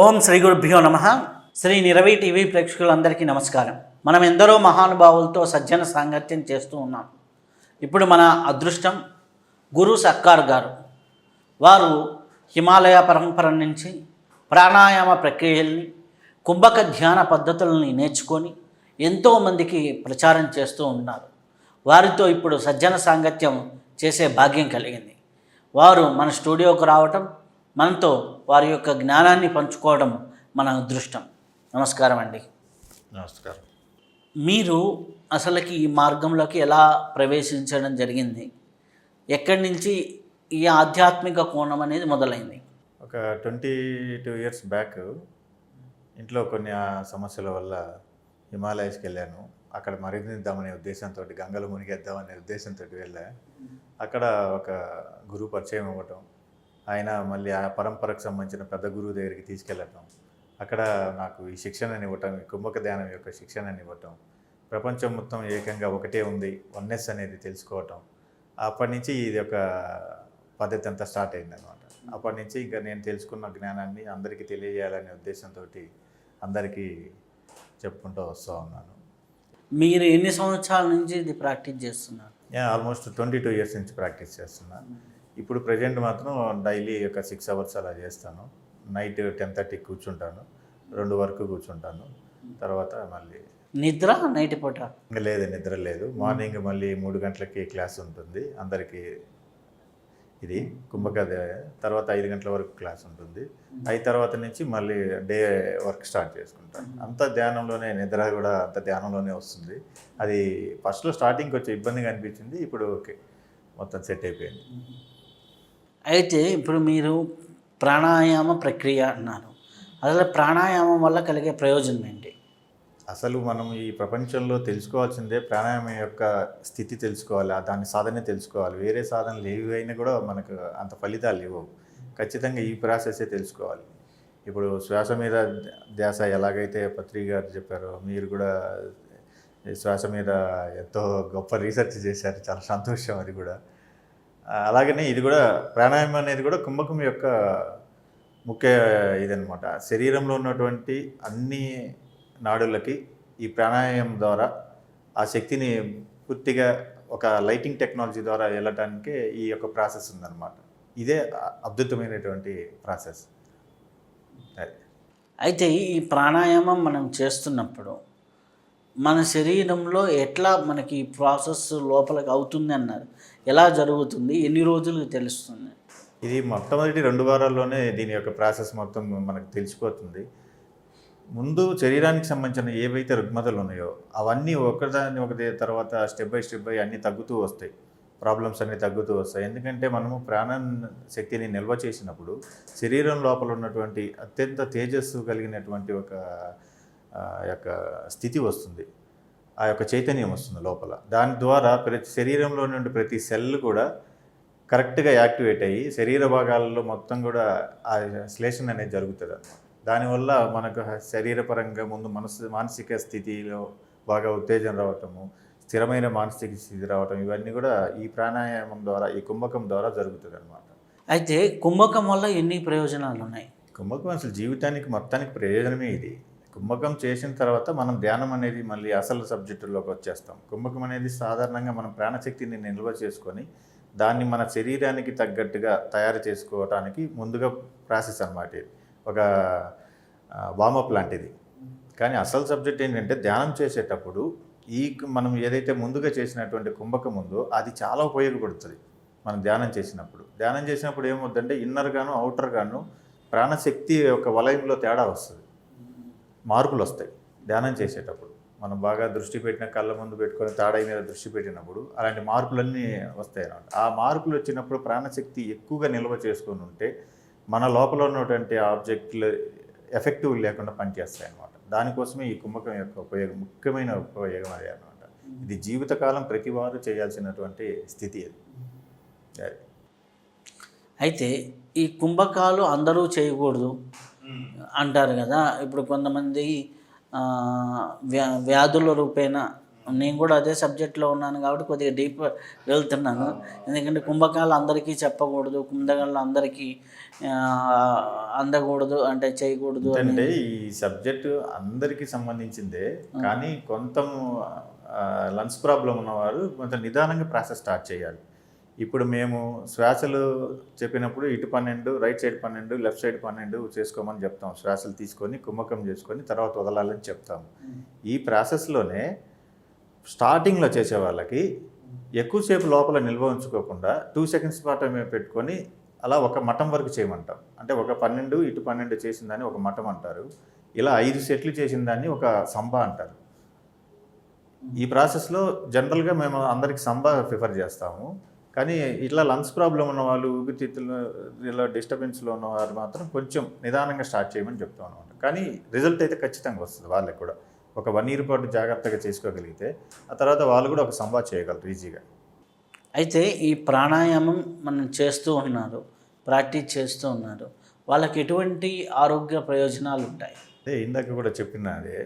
ఓం శ్రీ గురుభ్యో నమ. శ్రీ నిరవి టీవీ ప్రేక్షకులందరికీ నమస్కారం. మనం ఎందరో మహానుభావులతో సజ్జన సాంగత్యం చేస్తూ ఉన్నాం. ఇప్పుడు మన అదృష్టం గురు సర్కార్ గారు. వారు హిమాలయ పరంపర నుంచి ప్రాణాయామ ప్రక్రియల్ని, కుంభక ధ్యాన పద్ధతులని నేర్చుకొని ఎంతోమందికి ప్రచారం చేస్తూ ఉన్నారు. వారితో ఇప్పుడు సజ్జన సాంగత్యం చేసే భాగ్యం కలిగింది. వారు మన స్టూడియోకు రావటం, మనతో వారి యొక్క జ్ఞానాన్ని పంచుకోవడం మన అదృష్టం. నమస్కారం అండి. నమస్కారం. మీరు అసలుకి ఈ మార్గంలోకి ఎలా ప్రవేశించడం జరిగింది? ఎక్కడి నుంచి ఈ ఆధ్యాత్మిక కోణం అనేది మొదలైంది? ఒక 22 ఇయర్స్ బ్యాక్ ఇంట్లో కొన్ని సమస్యల వల్ల హిమాలయస్కి వెళ్ళాను. అక్కడ మరిదిద్దామనే ఉద్దేశంతో, గంగలో మునిగేద్దామనే ఉద్దేశంతో వెళ్ళా. అక్కడ ఒక గురువు పరిచయం అవ్వటం, ఆయన మళ్ళీ ఆ పరంపరకు సంబంధించిన పెద్ద గురువు దగ్గరికి తీసుకెళ్ళటం, అక్కడ నాకు ఈ శిక్షణని ఇవ్వటం, ఈ కుంభక ధ్యానం యొక్క శిక్షణని ఇవ్వటం, ప్రపంచం మొత్తం ఏకంగా ఒకటే ఉంది, వన్నెస్ అనేది తెలుసుకోవటం. అప్పటి నుంచి ఇది ఒక పద్ధతి అంతా స్టార్ట్ అయిందనమాట. అప్పటి నుంచి ఇంకా నేను తెలుసుకున్న జ్ఞానాన్ని అందరికీ తెలియజేయాలనే ఉద్దేశంతో అందరికీ చెప్పుకుంటూ వస్తూ ఉన్నాను. మీరు ఎన్ని సంవత్సరాల నుంచి ఇది ప్రాక్టీస్ చేస్తున్నారు? ఆల్మోస్ట్ 22 ఇయర్స్ నుంచి ప్రాక్టీస్ చేస్తున్నాను. ఇప్పుడు ప్రజెంట్ మాత్రం డైలీ ఒక 6 అవర్స్ అలా చేస్తాను. నైట్ 10:30 కూర్చుంటాను, 2 వరకు కూర్చుంటాను. తర్వాత మళ్ళీ నిద్ర నైట్ పూట? లేదు, నిద్ర లేదు. మార్నింగ్ మళ్ళీ 3 గంటలకి క్లాస్ ఉంటుంది అందరికీ. ఇది కుంభక తర్వాత 5 గంటల వరకు క్లాస్ ఉంటుంది. అయిన తర్వాత నుంచి మళ్ళీ డే వర్క్ స్టార్ట్ చేసుకుంటాను. అంత ధ్యానంలోనే, నిద్ర కూడా అంత ధ్యానంలోనే వస్తుంది. అది ఫస్ట్లో స్టార్టింగ్కి వచ్చే ఇబ్బందిగా అనిపించింది, ఇప్పుడు ఓకే, మొత్తం సెట్ అయిపోయింది. అయితే ఇప్పుడు మీరు ప్రాణాయామ ప్రక్రియ అన్నారు. అసలు ప్రాణాయామం వల్ల కలిగే ప్రయోజనం ఏంటి? అసలు మనం ఈ ప్రపంచంలో తెలుసుకోవాల్సిందే ప్రాణాయామం యొక్క స్థితి తెలుసుకోవాలి, దాని సాధనే తెలుసుకోవాలి. వేరే సాధనలు ఏవైనా కూడా మనకు అంత ఫలితాలు ఇవ్వవు. ఖచ్చితంగా ఈ ప్రాసెసే తెలుసుకోవాలి. ఇప్పుడు శ్వాస మీద ధ్యాస ఎలాగైతే పత్రి గారు చెప్పారో, మీరు కూడా శ్వాస మీద ఎంతో గొప్ప రీసెర్చ్ చేశారు, చాలా సంతోషం. అది కూడా అలాగనే ఇది కూడా ప్రాణాయామం అనేది కూడా కుంభకం యొక్క ముఖ్య ఇదనమాట. శరీరంలో ఉన్నటువంటి అన్ని నాడులకి ఈ ప్రాణాయామం ద్వారా ఆ శక్తిని పూర్తిగా ఒక లైటింగ్ టెక్నాలజీ ద్వారా వెళ్ళటానికి ఈ యొక్క ప్రాసెస్ ఉందన్నమాట. ఇదే అద్భుతమైనటువంటి ప్రాసెస్. అయితే ఈ ప్రాణాయామం మనం చేస్తున్నప్పుడు మన శరీరంలో ఎట్లా మనకి ఈ ప్రాసెస్ లోపలికి అవుతుంది అన్నారు? ఎలా జరుగుతుంది? ఎన్ని రోజులకు తెలుస్తుంది? ఇది మొట్టమొదటి 2 వారాల్లోనే దీని యొక్క ప్రాసెస్ మొత్తం మనకు తెలిసిపోతుంది. ముందు శరీరానికి సంబంధించిన ఏవైతే రుగ్మతలు ఉన్నాయో అవన్నీ ఒకదాని ఒకటి తర్వాత స్టెప్ బై అన్నీ తగ్గుతూ వస్తాయి. ప్రాబ్లమ్స్ అన్నీ తగ్గుతూ వస్తాయి. ఎందుకంటే మనము ప్రాణ శక్తిని నిల్వ చేసినప్పుడు శరీరం లోపల ఉన్నటువంటి అత్యంత తేజస్సు కలిగినటువంటి ఒక యొక్క స్థితి వస్తుంది, ఆ యొక్క చైతన్యం వస్తుంది లోపల. దాని ద్వారా ప్రతి శరీరంలో నుండి ప్రతి సెల్ కూడా కరెక్ట్గా యాక్టివేట్ అయ్యి శరీర భాగాలలో మొత్తం కూడా ఆ శ్లేషణ అనేది జరుగుతుంది అన్నమాట. దానివల్ల మనకు శరీరపరంగా ముందు మానసిక స్థితిలో బాగా ఉత్తేజం రావటము, స్థిరమైన మానసిక స్థితి రావటం, ఇవన్నీ కూడా ఈ ప్రాణాయామం ద్వారా, ఈ కుంభకం ద్వారా జరుగుతుంది అన్నమాట. అయితే కుంభకం వల్ల ఎన్ని ప్రయోజనాలు ఉన్నాయి? కుంభకం అసలు జీవితానికి మొత్తానికి ప్రయోజనమే ఇది. కుంభకం చేసిన తర్వాత మనం ధ్యానం అనేది మళ్ళీ అసలు సబ్జెక్టులోకి వచ్చేస్తాం. కుంభకం అనేది సాధారణంగా మనం ప్రాణశక్తిని నిల్వ చేసుకొని దాన్ని మన శరీరానికి తగ్గట్టుగా తయారు చేసుకోవడానికి ముందుగా ప్రాసెస్ అన్నమాట. ఇది ఒక వామప్ లాంటిది. కానీ అసలు సబ్జెక్ట్ ఏంటంటే ధ్యానం చేసేటప్పుడు మనం ఏదైతే ముందుగా చేసినటువంటి కుంభకం ఉందో అది చాలా ఉపయోగపడుతుంది. మనం ధ్యానం చేసినప్పుడు ఏమవుతుందంటే ఇన్నర్గాను అవుటర్గాను ప్రాణశక్తి యొక్క వలయంలో తేడా వస్తుంది, మార్పులు వస్తాయి. ధ్యానం చేసేటప్పుడు మనం బాగా దృష్టి పెట్టిన, కళ్ళ ముందు పెట్టుకొని తాడై మీద దృష్టి పెట్టినప్పుడు అలాంటి మార్పులన్నీ వస్తాయి అన్నమాట. ఆ మార్పులు వచ్చినప్పుడు ప్రాణశక్తి ఎక్కువగా నిల్వ చేసుకొని ఉంటే మన లోపల ఉన్నటువంటి ఆబ్జెక్టులు ఎఫెక్టివ్ లేకుండా పనిచేస్తాయి అన్నమాట. దానికోసమే ఈ కుంభకం యొక్క ఉపయోగం, ముఖ్యమైన ఉపయోగం అది అన్నమాట. ఇది జీవితకాలం ప్రతి వారు చేయాల్సినటువంటి స్థితి అది. అయితే ఈ కుంభకాలు అందరూ చేయకూడదు అంటారు కదా. ఇప్పుడు కొంతమంది వ్యాధుల రూపేణ నేను కూడా అదే సబ్జెక్ట్లో ఉన్నాను కాబట్టి కొద్దిగా డీప్ వెళ్తున్నాను. ఎందుకంటే కుంభకాలు అందరికీ చెప్పకూడదు, కుంభకాలు అందరికీ ఆ, అందకూడదు అంటే చేయకూడదు అని. అంటే ఈ సబ్జెక్టు అందరికీ సంబంధించిందే, కానీ కొంత లంగ్స్ ప్రాబ్లం ఉన్నవారు కొంచెం నిదానంగా ప్రాసెస్ స్టార్ట్ చేయాలి. ఇప్పుడు మేము శ్వాసలు చెప్పినప్పుడు ఇటు 12, రైట్ సైడ్ 12, లెఫ్ట్ సైడ్ 12 చేసుకోమని చెప్తాం. శ్వాసలు తీసుకొని కుంభకం చేసుకొని తర్వాత వదలాలని చెప్తాము. ఈ ప్రాసెస్లోనే స్టార్టింగ్లో చేసే వాళ్ళకి ఎక్కువసేపు లోపల నిల్వ ఉంచుకోకుండా 2 సెకండ్స్ పాటు మేము పెట్టుకొని అలా ఒక మఠం వరకు చేయమంటాం. అంటే ఒక 12 ఇటు 12 చేసిన దాన్ని ఒక మఠం అంటారు. ఇలా 5 సెట్లు చేసిన దాన్ని ఒక సంబ అంటారు. ఈ ప్రాసెస్లో జనరల్గా మేము అందరికి సంబ ప్రిఫర్ చేస్తాము. కానీ ఇట్లా లంగ్స్ ప్రాబ్లం ఉన్న వాళ్ళు, ఊపిరితిత్తులు ఇలా డిస్టర్బెన్స్లో ఉన్నవారు మాత్రం కొంచెం నిదానంగా స్టార్ట్ చేయమని చెప్తాం అనమాట. కానీ రిజల్ట్ అయితే ఖచ్చితంగా వస్తుంది. వాళ్ళకి కూడా ఒక 1 ఇయర్ పాటు జాగ్రత్తగా చేసుకోగలిగితే ఆ తర్వాత వాళ్ళు కూడా ఒక సంబా చేయగలరు ఈజీగా. అయితే ఈ ప్రాణాయామం మనం చేస్తూ ఉన్నారు, ప్రాక్టీస్ చేస్తూ ఉన్నారు, వాళ్ళకి ఎటువంటి ఆరోగ్య ప్రయోజనాలు ఉంటాయి? అదే ఇందాక కూడా చెప్పిన అదే,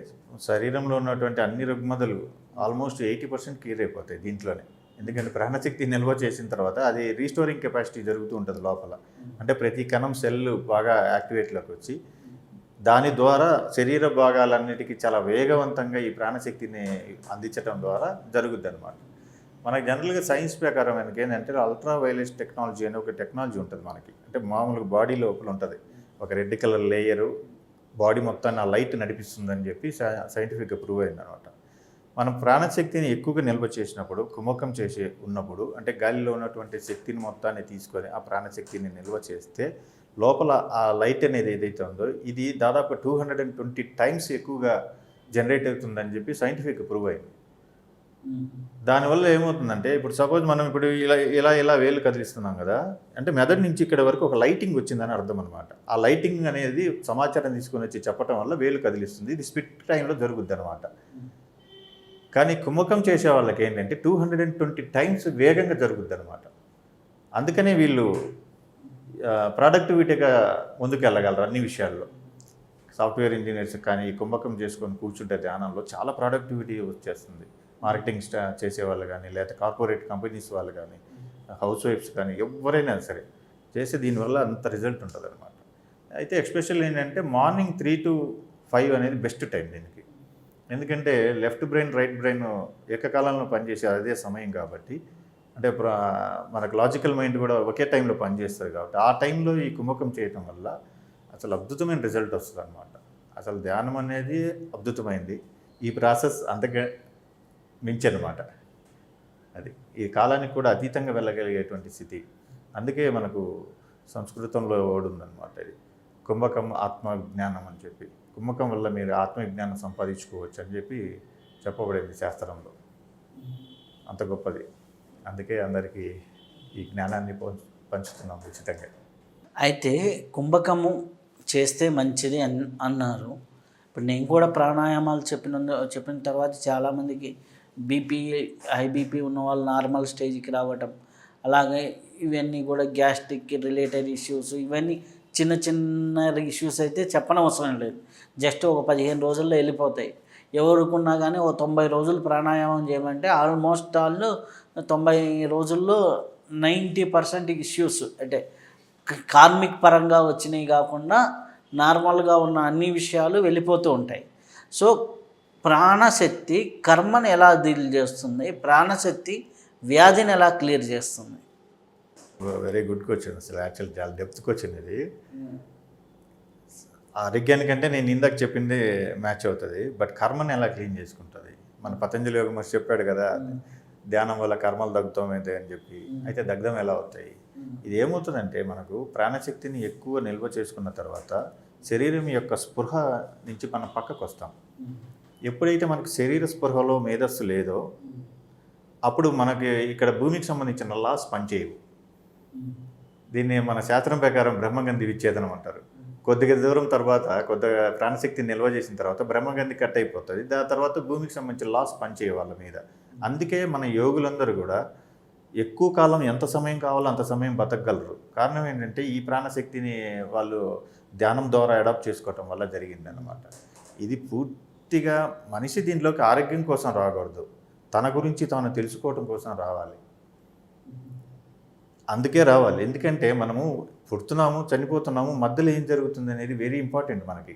శరీరంలో ఉన్నటువంటి అన్ని రుగ్మతలు ఆల్మోస్ట్ 80% క్లియర్ అయిపోతాయి దీంట్లోనే. ఎందుకంటే ప్రాణశక్తి నిల్వ చేసిన తర్వాత అది రీస్టోరింగ్ కెపాసిటీ జరుగుతూ ఉంటుంది లోపల. అంటే ప్రతి కణం సెల్ బాగా యాక్టివేట్లోకి వచ్చి దాని ద్వారా శరీర భాగాలన్నిటికీ చాలా వేగవంతంగా ఈ ప్రాణశక్తిని అందించడం ద్వారా జరుగుద్ది అనమాట. మనకి జనరల్గా సైన్స్ ప్రకారం మనకి ఏంటంటే అల్ట్రా వైలెట్ టెక్నాలజీ అనే ఒక టెక్నాలజీ ఉంటుంది మనకి. అంటే మామూలుగా బాడీ లోపల ఉంటుంది ఒక రెడ్ కలర్ లేయరు, బాడీ మొత్తాన్ని ఆ లైట్ నడిపిస్తుందని చెప్పి సైంటిఫిక్గా ప్రూవ్ అయింది అనమాట. మనం ప్రాణశక్తిని ఎక్కువగా నిల్వ చేసినప్పుడు, కుమ్మకం చేసి ఉన్నప్పుడు, అంటే గాలిలో ఉన్నటువంటి శక్తిని మొత్తాన్ని తీసుకొని ఆ ప్రాణశక్తిని నిల్వ చేస్తే లోపల ఆ లైట్ అనేది ఏదైతే ఉందో ఇది దాదాపు 220 టైమ్స్ ఎక్కువగా జనరేట్ అవుతుందని చెప్పి సైంటిఫిక్ ప్రూవ్ అయింది. దానివల్ల ఏమవుతుందంటే ఇప్పుడు సపోజ్ మనం ఇప్పుడు ఇలా వేలు కదిలిస్తున్నాం కదా, అంటే మెదడు నుంచి ఇక్కడ వరకు ఒక లైటింగ్ వచ్చిందని అర్థం అనమాట. ఆ లైటింగ్ అనేది సమాచారం తీసుకొని వచ్చి చెప్పడం వల్ల వేలు కదిలిస్తుంది. ఇది స్పిట్ టైంలో జరుగుద్ది అనమాట. కానీ కుమ్మకం చేసే వాళ్ళకి ఏంటంటే 220 టైమ్స్ వేగంగా జరుగుద్ది అనమాట. అందుకనే వీళ్ళు ప్రొడక్టివిటీగా ముందుకు వెళ్ళగలరు అన్ని విషయాల్లో. సాఫ్ట్వేర్ ఇంజనీర్స్ కానీ కుంభకం చేసుకొని కూర్చుంటే ధ్యానంలో చాలా ప్రొడక్టివిటీ వచ్చేస్తుంది. మార్కెటింగ్ చేసేవాళ్ళు కానీ, లేదా కార్పొరేట్ కంపెనీస్ వాళ్ళు కానీ, హౌస్ వైఫ్స్ కానీ, ఎవరైనా సరే చేస్తే దీనివల్ల అంత రిజల్ట్ ఉంటుంది అనమాట. అయితే ఎస్పెషల్ ఏంటంటే మార్నింగ్ 3 to 5 అనేది బెస్ట్ టైం దీనికి. ఎందుకంటే లెఫ్ట్ బ్రెయిన్, రైట్ బ్రెయిన్ ఏకకాలంలో పనిచేసే అదే సమయం కాబట్టి, అంటే మనకు లాజికల్ మైండ్ కూడా ఒకే టైంలో పనిచేస్తుంది కాబట్టి ఆ టైంలో ఈ కుంభకం చేయటం వల్ల అసలు అద్భుతమైన రిజల్ట్ వస్తుంది అనమాట. అసలు ధ్యానం అనేది అద్భుతమైంది. ఈ ప్రాసెస్ అంతగా మించి అనమాట. అది ఈ కాలానికి కూడా అతీతంగా వెళ్ళగలిగేటువంటి స్థితి. అందుకే మనకు సంస్కృతంలో ఓడుందనమాట ఇది, కుంభకం ఆత్మజ్ఞానం అని చెప్పి. కుంభకం వల్ల మీరు ఆత్మజ్ఞానం సంపాదించుకోవచ్చు అని చెప్పి చెప్పబడింది శాస్త్రంలో. అంత గొప్పది. అందుకే అందరికీ ఈ జ్ఞానాన్ని పంచుతున్నాం ఉచితంగా. అయితే కుంభకము చేస్తే మంచిది అన్నారు. ఇప్పుడు నేను కూడా ప్రాణాయామాలు చెప్పిన తర్వాత చాలామందికి బీపీ, హై బీపీ ఉన్న వాళ్ళు నార్మల్ స్టేజ్కి రావటం, అలాగే ఇవన్నీ కూడా గ్యాస్ట్రిక్ రిలేటెడ్ ఇష్యూస్, ఇవన్నీ చిన్న చిన్న ఇష్యూస్ అయితే చెప్పనవసరం లేదు. జస్ట్ ఒక 15 రోజుల్లో వెళ్ళిపోతాయి. ఎవరుకున్నా కానీ ఓ 90 రోజులు ప్రాణాయామం చేయమంటే ఆల్మోస్ట్ వాళ్ళు 90 రోజుల్లో 90% ఇష్యూస్ అంటే కార్మిక్ పరంగా వచ్చినాయి కాకుండా నార్మల్గా ఉన్న అన్ని విషయాలు వెళ్ళిపోతూ ఉంటాయి. సో ప్రాణశక్తి కర్మను ఎలా డీల్ చేస్తుంది, ప్రాణశక్తి వ్యాధిని ఎలా క్లియర్ చేస్తుంది? Very good question. అసలు యాక్చువల్ చాలా డెప్త్ క్వశ్చన్ ఇది. ఆరోగ్యానికంటే నేను ఇందాక చెప్పింది మ్యాచ్ అవుతుంది. బట్ కర్మని ఎలా క్లీన్ చేసుకుంటుంది? మన పతంజలి యోగ మహర్షి చెప్పాడు కదా, ధ్యానం వల్ల కర్మలు దగ్ధమవుతాయి అని చెప్పి. అయితే దగ్ధం ఎలా అవుతాయి? ఇది ఏమవుతుందంటే మనకు ప్రాణశక్తిని ఎక్కువ నిల్వ చేసుకున్న తర్వాత శరీరం యొక్క స్పృహ నుంచి మనం పక్కకు వస్తాం. ఎప్పుడైతే మనకు శరీర స్పృహలో మేధస్సు లేదో అప్పుడు మనకి ఇక్కడ భూమికి సంబంధించిన లాస్ పనిచేయవు. దీన్ని మన శాస్త్రం ప్రకారం బ్రహ్మగంధి విచ్ఛేదనం అంటారు. కొద్దిగా దూరం తర్వాత కొద్దిగా ప్రాణశక్తిని నిల్వ చేసిన తర్వాత బ్రహ్మగంధి కట్ అయిపోతుంది. దాని తర్వాత భూమికి సంబంధించిన లాస్ పనిచేయ వాళ్ళ మీద. అందుకే మన యోగులందరూ కూడా ఎక్కువ కాలం ఎంత సమయం కావాలో అంత సమయం బతకగలరు. కారణం ఏంటంటే ఈ ప్రాణశక్తిని వాళ్ళు ధ్యానం ద్వారా అడాప్ట్ చేసుకోవటం వల్ల జరిగిందనమాట. ఇది పూర్తిగా మనిషి దీంట్లోకి ఆరోగ్యం కోసం రాకూడదు, తన గురించి తాను తెలుసుకోవటం కోసం రావాలి. అందుకే రావాలి. ఎందుకంటే మనము పుడుతున్నాము, చనిపోతున్నాము, మధ్యలో ఏం జరుగుతుంది అనేది వెరీ ఇంపార్టెంట్ మనకి.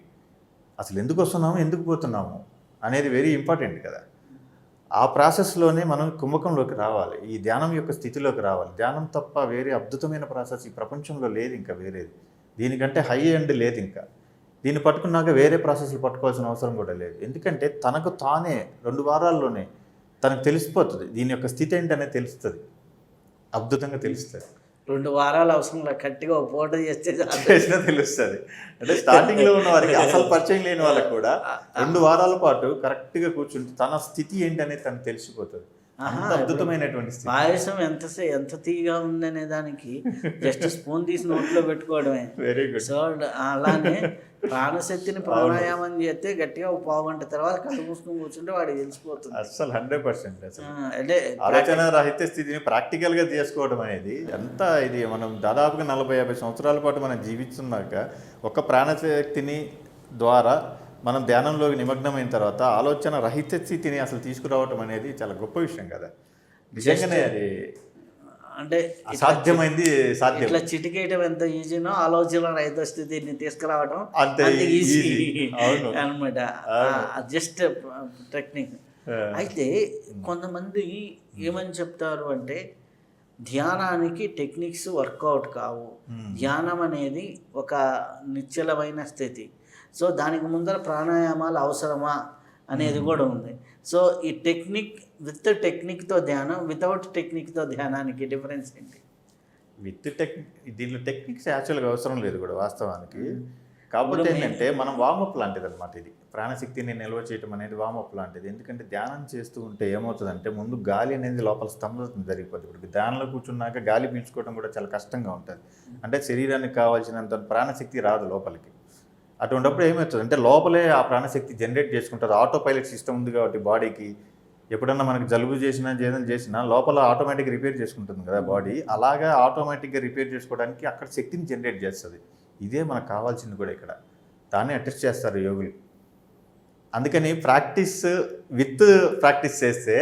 అసలు ఎందుకు వస్తున్నాము, ఎందుకు పోతున్నాము అనేది వెరీ ఇంపార్టెంట్ కదా. ఆ ప్రాసెస్లోనే మనం కుంభకంలోకి రావాలి, ఈ ధ్యానం యొక్క స్థితిలోకి రావాలి. ధ్యానం తప్ప వేరే అద్భుతమైన ప్రాసెస్ ఈ ప్రపంచంలో లేదు, ఇంకా వేరేది దీనికంటే హై ఎండ్ లేదు. ఇంకా దీన్ని పట్టుకున్నాక వేరే ప్రాసెస్లు పట్టుకోవాల్సిన అవసరం కూడా లేదు. ఎందుకంటే తనకు తానే 2 వారాల్లోనే తనకు తెలిసిపోతుంది, దీని యొక్క స్థితి ఏంటనేది తెలుస్తుంది, అద్భుతంగా తెలుస్తుంది. 2 వారాలు అవసరం లేదు, గట్టిగా ఒక ఫోటో చేసినా తెలుస్తుంది. అంటే స్టార్టింగ్లో ఉన్న వారికి, అసలు పరిచయం లేని వాళ్ళకి కూడా 2 వారాల పాటు కరెక్ట్గా కూర్చుంటే తన స్థితి ఏంటనేది తనకు తెలిసిపోతుంది. అంత అద్భుతమైనటువంటి స్థితి. పాయసం ఎంత తీగా ఉందనే దానికి జస్ట్ స్పూన్ తీసి నోట్లో పెట్టుకోవడమే. Very good. సో అలానే ప్రాణశక్తిని ప్రాణాయామం చేస్తే గట్టిగా ఒక 1/2 గంట తర్వాత కళ్ళు మూసుకొని కూర్చుంటే వాడికి తెలిసిపోతుంది. అసలు 100% అసలు అంటే ఆలోచన రహిత స్థితిని ప్రాక్టికల్గా చేసుకోవడం అనేది ఎంత ఇది. మనం దాదాపుగా 40-50 సంవత్సరాల పాటు మనం జీవిస్తున్నాక ఒక ప్రాణశక్తిని ద్వారా మనం ధ్యానంలోకి నిమగ్నమైన తర్వాత ఆలోచన రహిత స్థితిని అసలు తీసుకురావటం అనేది చాలా గొప్ప విషయం కదా. నిజంగానే అది అంటే సాధ్యమైంది. సాధ్యం ఇట్లా చిటికేయటం ఎంత ఈజీనో ఆలోచన రహిత స్థితిని తీసుకురావడం అంతే ఈజీ అవును అనమాట. Just technique. అయితే కొంతమంది ఏమని చెప్తారు అంటే ధ్యానానికి టెక్నిక్స్ వర్కౌట్ కావు, ధ్యానం అనేది ఒక నిశ్చలమైన స్థితి, సో దానికి ముందర ప్రాణాయామాలు అవసరమా అనేది కూడా ఉంది. సో ఈ విత్ టెక్నిక్తో ధ్యానం, వితౌట్ టెక్నిక్తో ధ్యానానికి డిఫరెన్స్ ఏంటి? విత్ దీంట్లో టెక్నిక్స్ యాక్చువల్గా అవసరం లేదు కూడా వాస్తవానికి. కాకపోతే ఏంటంటే మనం వామప్ లాంటిది అనమాట. ఇది ప్రాణశక్తిని నిల్వ చేయడం అనేది వామప్ లాంటిది. ఎందుకంటే ధ్యానం చేస్తూ ఉంటే ఏమవుతుందంటే ముందు గాలి అనేది లోపల స్తంభం జరిగిపోతుంది. ఇప్పుడు ధ్యానంలో కూర్చున్నాక గాలి పీల్చుకోవడం కూడా చాలా కష్టంగా ఉంటుంది. అంటే శరీరానికి కావాల్సినంత ప్రాణశక్తి రాదు లోపలికి. అటువంటిప్పుడు ఏమవుతుంది అంటే లోపలే ఆ ప్రాణశక్తి జనరేట్ చేసుకుంటారు. ఆటో పైలట్ సిస్టమ్ ఉంది కాబట్టి బాడీకి ఎప్పుడన్నా మనకి జలుబు చేసినా ఏదైనా చేసినా లోపల ఆటోమేటిక్గా రిపేర్ చేసుకుంటుంది కదా బాడీ. అలాగా ఆటోమేటిక్గా రిపేర్ చేసుకోవడానికి అక్కడ శక్తిని జనరేట్ చేస్తుంది. ఇదే మనకు కావాల్సింది కూడా ఇక్కడ. దాన్ని అటెస్ట్ చేస్తారు యోగులు. అందుకని విత్ ప్రాక్టీస్ చేస్తే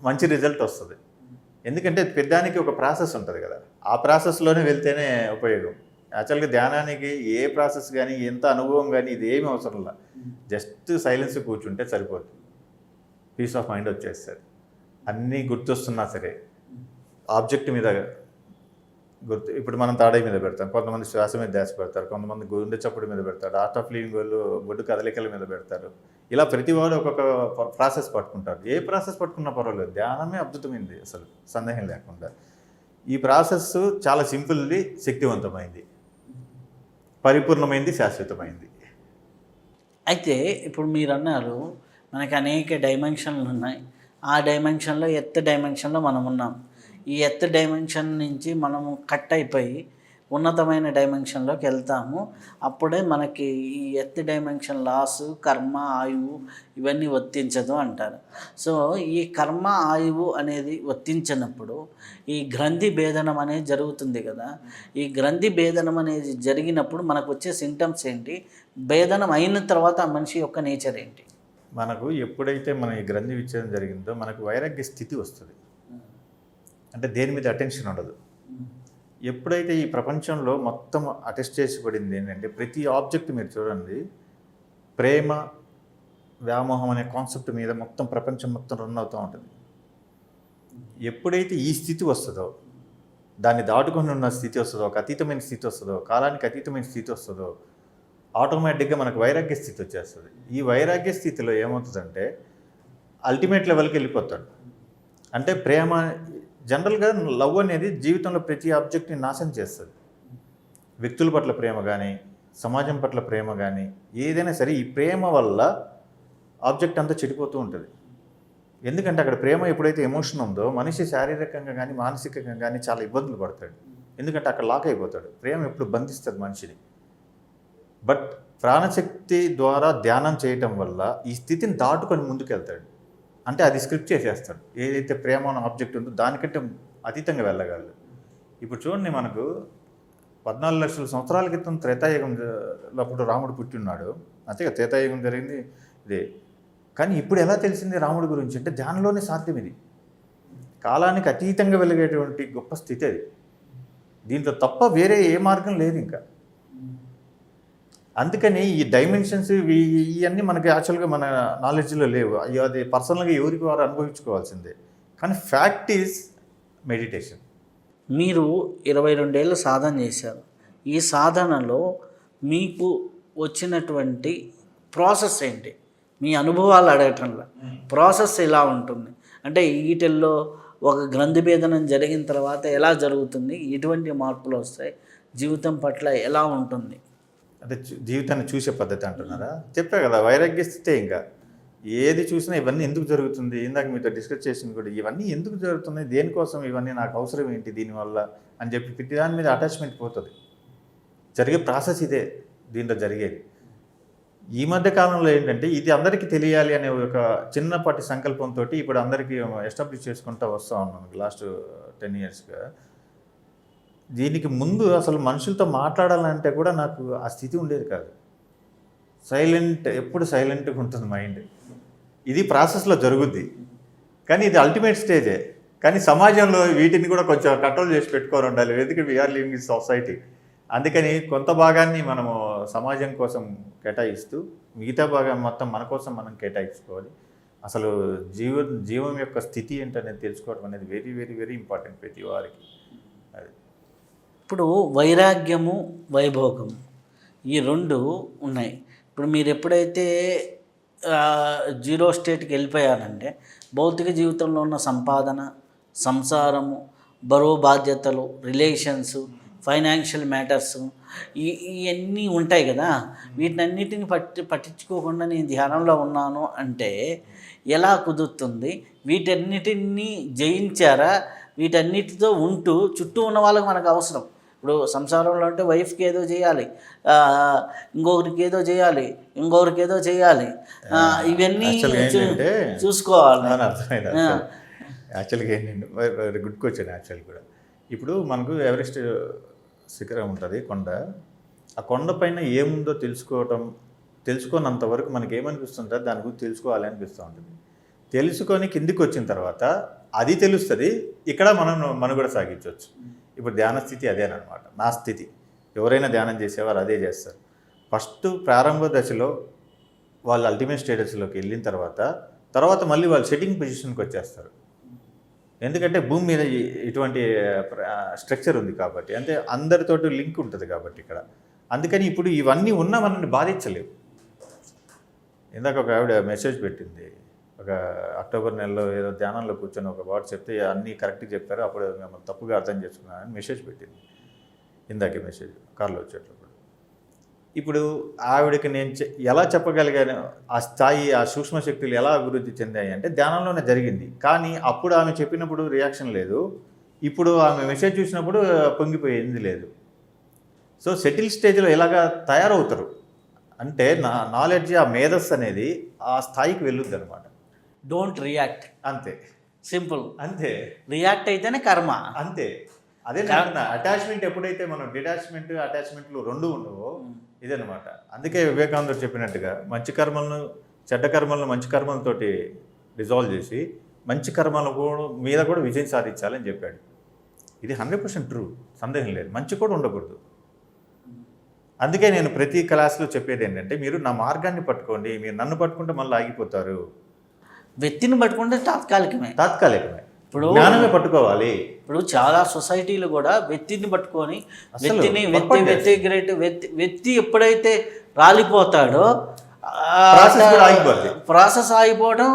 మంచి రిజల్ట్ వస్తుంది. ఎందుకంటే పెద్దానికి ఒక ప్రాసెస్ ఉంటుంది కదా, ఆ ప్రాసెస్లోనే వెళ్తేనే ఉపయోగం. యాక్చువల్గా ధ్యానానికి ఏ ప్రాసెస్ కానీ ఎంత అనుభవం కానీ ఇది ఏమి అవసరం లేదు. జస్ట్ సైలెన్స్ కూర్చుంటే సరిపోతుంది, పీస్ ఆఫ్ మైండ్ వచ్చేస్తుంది. అన్నీ గుర్తొస్తున్నా సరే ఆబ్జెక్ట్ మీద గుర్తు. ఇప్పుడు మనం తాడై మీద పెడతాం, కొంతమంది శ్వాస మీద ధ్యాస పెడతారు, కొంతమంది గుండె చప్పుడు మీద పెడతారు, ఆర్ట్ ఆఫ్ లివింగ్ వాళ్ళు బొడ్డు కదలికల మీద పెడతారు. ఇలా ప్రతి వాడు ఒక్కొక్క ప్రాసెస్ పట్టుకుంటారు. ఏ ప్రాసెస్ పట్టుకున్నా పర్వాలేదు, ధ్యానమే అద్భుతమైంది అసలు సందేహం లేకుండా. ఈ ప్రాసెస్ చాలా సింపుల్ది, శక్తివంతమైంది, పరిపూర్ణమైంది, శాశ్వతమైంది. అయితే ఇప్పుడు మీరు అన్నారు మనకి అనేక డైమెన్షన్లు ఉన్నాయి. ఆ డైమెన్షన్లో డైమెన్షన్లో మనం ఉన్నాం. ఈ డైమెన్షన్ నుంచి మనము కట్ అయిపోయి ఉన్నతమైన డైమెన్షన్లోకి వెళ్తాము. అప్పుడే మనకి ఈ డైమెన్షన్ లాస్, కర్మ, ఆయువు ఇవన్నీ వర్తించదు అంటారు. సో ఈ కర్మ, ఆయువు అనేది వర్తించినప్పుడు ఈ గ్రంథి భేదనం అనేది జరుగుతుంది కదా. ఈ గ్రంథి భేదనం అనేది జరిగినప్పుడు మనకు వచ్చే సింటమ్స్ ఏంటి? భేదనం అయిన తర్వాత ఆ మనిషి యొక్క నేచర్ ఏంటి? మనకు ఎప్పుడైతే మన ఈ గ్రంథి విచ్ఛేదం జరిగిందో మనకు వైరాగ్య స్థితి వస్తుంది. అంటే దేని మీద అటెన్షన్ ఉండదు. ఎప్పుడైతే ఈ ప్రపంచంలో మొత్తం అటెస్ట్ చేసిపడింది ఏంటంటే ప్రతి ఆబ్జెక్ట్ మీరు చూడండి, ప్రేమ, వ్యామోహం అనే కాన్సెప్ట్ మీద మొత్తం ప్రపంచం మొత్తం రన్ అవుతూ ఉంటుంది. ఎప్పుడైతే ఈ స్థితి వస్తుందో, దాన్ని దాటుకొని ఉన్న స్థితి వస్తుందో, ఒక అతీతమైన స్థితి వస్తుందో, కాలానికి అతీతమైన స్థితి వస్తుందో, ఆటోమేటిక్గా మనకు వైరాగ్య స్థితి వచ్చేస్తుంది. ఈ వైరాగ్య స్థితిలో ఏమవుతుందంటే అల్టిమేట్ లెవెల్కి వెళ్ళిపోతాడు. అంటే ప్రేమ, జనరల్గా లవ్ అనేది జీవితంలో ప్రతి ఆబ్జెక్ట్ని నాశనం చేస్తుంది. వ్యక్తుల పట్ల ప్రేమ కానీ, సమాజం పట్ల ప్రేమ కానీ, ఏదైనా సరే ఈ ప్రేమ వల్ల ఆబ్జెక్ట్ అంతా చెడిపోతూ ఉంటుంది. ఎందుకంటే అక్కడ ప్రేమ ఎప్పుడైతే ఎమోషన్ ఉందో మనిషి శారీరకంగా కానీ మానసికంగా కానీ చాలా ఇబ్బందులు పడతాడు. ఎందుకంటే అక్కడ లాక్ అయిపోతాడు. ప్రేమ ఎప్పుడు బంధిస్తుంది మనిషిని. బట్ ప్రాణశక్తి ద్వారా ధ్యానం చేయటం వల్ల ఈ స్థితిని దాటుకొని ముందుకెళ్తాడు. అంటే అది స్క్రిప్ట్ చేసేస్తాడు. ఏదైతే ప్రేమ అనే ఆబ్జెక్ట్ ఉందో దానికంటే అతీతంగా వెళ్ళగలడు. ఇప్పుడు చూడండి, మనకు 14 లక్షల సంవత్సరాల క్రితం త్రేతాయుగం అప్పుడు రాముడు పుట్టిన్నాడు. అంతేగా త్రేతాయుగం జరిగింది ఇదే. కానీ ఇప్పుడు ఎలా తెలిసింది రాముడి గురించి అంటే ధ్యానంలోనే సాధ్యం ఇది. కాలానికి అతీతంగా వెలిగేటువంటి గొప్ప స్థితి అది. దీంట్లో తప్ప వేరే ఏ మార్గం లేదు ఇంకా. అందుకని ఈ డైమెన్షన్స్ ఇవన్నీ మనకి యాక్చువల్గా మన నాలెడ్జ్లో లేవు. అయ్యో అది పర్సనల్గా ఎవరికి వారు అనుభవించుకోవాల్సిందే. కానీ ఫ్యాక్ట్ ఈజ్ మెడిటేషన్. మీరు 22 ఏళ్ళు సాధన చేశారు. ఈ సాధనలో మీకు వచ్చినటువంటి ప్రాసెస్ ఏంటి? మీ అనుభవాలు అడగటంలో ప్రాసెస్ ఎలా ఉంటుంది? అంటే వీటిల్లో ఒక గ్రంథి భేదనం జరిగిన తర్వాత ఎలా జరుగుతుంది, ఎటువంటి మార్పులు వస్తాయి, జీవితం పట్ల ఎలా ఉంటుంది? అంటే జీవితాన్ని చూసే పద్ధతి అంటున్నారా? చెప్పా కదా, వైరాగ్య స్థితే. ఇంకా ఏది చూసినా ఇవన్నీ ఎందుకు జరుగుతుంది, ఇందాక మీతో డిస్కస్ చేసింది కూడా, ఇవన్నీ ఎందుకు జరుగుతున్నాయి, దేనికోసం, ఇవన్నీ నాకు అవసరం ఏంటి దీనివల్ల అని చెప్పి ప్రతి దాని మీద అటాచ్మెంట్ పోతుంది. జరిగే ప్రాసెస్ ఇదే దీంట్లో జరిగేది. ఈ మధ్య కాలంలో ఏంటంటే ఇది అందరికీ తెలియాలి అనే ఒక చిన్నపాటి సంకల్పంతో ఇప్పుడు అందరికీ ఎస్టాబ్లిష్ చేసుకుంటూ వస్తూ ఉన్నాను లాస్ట్ 10 yearsగా. దీనికి ముందు అసలు మనుషులతో మాట్లాడాలంటే కూడా నాకు ఆ స్థితి ఉండేది కాదు. ఎప్పుడు సైలెంట్గా ఉంటుంది మైండ్. ఇది ప్రాసెస్లో జరుగుద్ది, కానీ ఇది అల్టిమేట్ స్టేజే. కానీ సమాజంలో వీటిని కూడా కొంచెం కంట్రోల్ చేసి పెట్టుకొని ఉండాలి. ఎందుకంటే వీఆర్ లివింగ్ ఇన్ సొసైటీ. అందుకని కొంత భాగాన్ని మనము సమాజం కోసం కేటాయిస్తూ మిగతా భాగం మొత్తం మన కోసం మనం కేటాయించుకోవాలి. అసలు జీవం యొక్క స్థితి ఏంటనేది తెలుసుకోవడం అనేది వెరీ వెరీ వెరీ ఇంపార్టెంట్ ప్రతి వారికి. అది ఇప్పుడు వైరాగ్యము, వైభోగము ఈ రెండు ఉన్నాయి. ఇప్పుడు మీరు ఎప్పుడైతే జీరో స్టేట్కి వెళ్ళిపోయారంటే భౌతిక జీవితంలో ఉన్న సంపాదన, సంసారము, బరువు బాధ్యతలు, రిలేషన్స్, ఫైనాన్షియల్ మ్యాటర్స్ ఇవన్నీ ఉంటాయి కదా. వీటినన్నిటిని పట్టించుకోకుండా నేను ధ్యానంలో ఉన్నాను అంటే ఎలా కుదురుతుంది? వీటన్నిటిని జయించారా? వీటన్నిటితో ఉంటూ చుట్టూ ఉన్న వాళ్ళకి మనకు అవసరం. ఇప్పుడు సంసారంలో అంటే వైఫ్కి ఏదో చేయాలి, ఇంకొకరికి ఏదో చేయాలి, ఇంకొకరికి ఏదో చేయాలి, ఇవన్నీ చూసుకోవాలి. అర్థమైంది. యాక్చువల్గా ఏంటంటే గుడ్ క్వశ్చన్. యాక్చువల్ కూడా ఇప్పుడు మనకు ఎవరెస్ట్ శిఖరం ఉంటుంది, కొండ. ఆ కొండ పైన ఏముందో తెలుసుకోనంత వరకు మనకి ఏమనిపిస్తుంటే దాని గురించి తెలుసుకోవాలి అనిపిస్తూ ఉంటుంది. తెలుసుకొని కిందికి వచ్చిన తర్వాత అది తెలుస్తుంది, ఇక్కడ మనం మనుగడ సాగించవచ్చు. ఇప్పుడు ధ్యాన స్థితి అదేనమాట. నా స్థితి ఎవరైనా ధ్యానం చేసేవారు అదే చేస్తారు. ఫస్ట్ ప్రారంభ దశలో వాళ్ళు అల్టిమేట్ స్టేటస్లోకి వెళ్ళిన తర్వాత మళ్ళీ వాళ్ళు సెట్టింగ్ పొజిషన్కి వచ్చేస్తారు. ఎందుకంటే భూమి మీద ఇటువంటి స్ట్రక్చర్ ఉంది కాబట్టి, అంటే అందరితోటి లింక్ ఉంటుంది కాబట్టి ఇక్కడ. అందుకని ఇప్పుడు ఇవన్నీ ఉన్నా మనల్ని బాధించలేవు. ఇందాక ఒక ఆవిడ మెసేజ్ పెట్టింది, ఒక అక్టోబర్ నెలలో ఏదో ధ్యానంలో కూర్చొని ఒక వర్డ్ చెప్తే అన్నీ కరెక్ట్గా చెప్పారు, అప్పుడు మిమ్మల్ని తప్పుగా అర్థం చేసుకున్నానని మెసేజ్ పెట్టింది. ఇందాకే మెసేజ్ కార్లో వచ్చేటప్పుడు. ఇప్పుడు ఆవిడకి నేను ఎలా చెప్పగలిగాను ఆ స్థాయి, ఆ సూక్ష్మశక్తులు ఎలా అభివృద్ధి చెందాయి అంటే ధ్యానంలోనే జరిగింది. కానీ అప్పుడు ఆమె చెప్పినప్పుడు రియాక్షన్ లేదు, ఇప్పుడు ఆమె మెసేజ్ చూసినప్పుడు పొంగిపోయింది లేదు. సో సెటిల్ స్టేజ్లో ఎలాగా తయారవుతారు అంటే నాలెడ్జ్, ఆ మేధస్సు అనేది ఆ స్థాయికి వెళ్ళుద్ది అనమాట. డోంట్ రియాక్ట్, అంతే, సింపుల్. అంతే. రియాక్ట్ అయితేనే కర్మ, అంతే. అదే అటాచ్మెంట్. ఎప్పుడైతే మనం అటాచ్మెంట్లు రెండు ఉండవో ఇదనమాట. అందుకే వివేకానందుడు చెప్పినట్టుగా మంచి కర్మలను చెడ్డ కర్మలను మంచి కర్మలతోటి రిజాల్వ్ చేసి మంచి కర్మల మీద కూడా విజయం సాధించాలని చెప్పాడు. ఇది 100% ట్రూ, సందేహం లేదు. మంచి కూడా ఉండకూడదు. అందుకే నేను ప్రతి క్లాస్లో చెప్పేది ఏంటంటే, మీరు నా మార్గాన్ని పట్టుకోండి, మీరు నన్ను పట్టుకుంటే మళ్ళీ ఆగిపోతారు. వ్యక్తిని పట్టుకుంటే తాత్కాలికమే. ఇప్పుడు జ్ఞానమే పట్టుకోవాలి. ఇప్పుడు చాలా సొసైటీలు కూడా వ్యక్తిని పట్టుకొని వ్యక్తి ఎప్పుడైతే రాలిపోతాడో ప్రాసెస్ ఆగిపోవడం,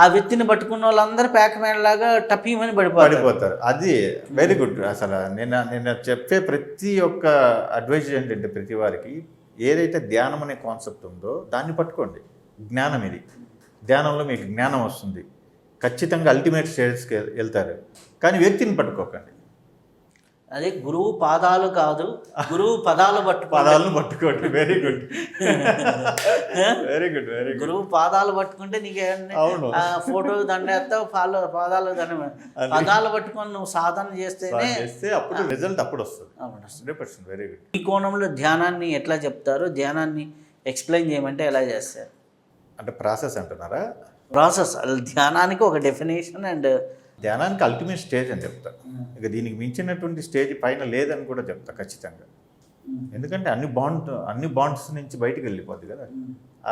ఆ వ్యక్తిని పట్టుకున్న వాళ్ళందరూ ప్యాక్మెన్లాగా టపీమని పడిపోతారు. అది వెరీ గుడ్. అసలు నేను చెప్పే ప్రతి ఒక్క అడ్వైజ్ ఏంటంటే ప్రతి వారికి ఏదైతే ధ్యానం అనే కాన్సెప్ట్ ఉందో దాన్ని పట్టుకోండి. జ్ఞానం ఇది. ధ్యానంలో మీకు జ్ఞానం వస్తుంది, ఖచ్చితంగా అల్టిమేట్ స్టేజ్కి వెళ్తారు. కానీ వ్యక్తిని పట్టుకోకండి. అదే గురువు పాదాలు కాదు, గురువు పదాలను పట్టుకోండి. Very good, very good, very good. గురువు పాదాలు పట్టుకుంటే నీకేమన్నా ఫోటో దండేస్తావు, పాదాలు దండ. పదాలు పట్టుకొని నువ్వు సాధన చేస్తే అప్పుడు రిజల్ట్ అప్పుడు వస్తుంది. 100%. Very good. ఈ కోణంలో ధ్యానాన్ని ఎట్లా చెప్తారు? ధ్యానాన్ని ఎక్స్ప్లెయిన్ చేయమంటే ఎలా చేస్తారు? అంటే ప్రాసెస్ అంటున్నారా? ప్రాసెస్ ధ్యానానికి ఒక డెఫినేషన్ అండ్ ధ్యానానికి అల్టిమేట్ స్టేజ్ అని చెప్తా. ఇక దీనికి మించినటువంటి స్టేజ్ పైన లేదని కూడా చెప్తా ఖచ్చితంగా. ఎందుకంటే అన్ని బాండ్స్ నుంచి బయటికి వెళ్ళిపోద్ది కదా,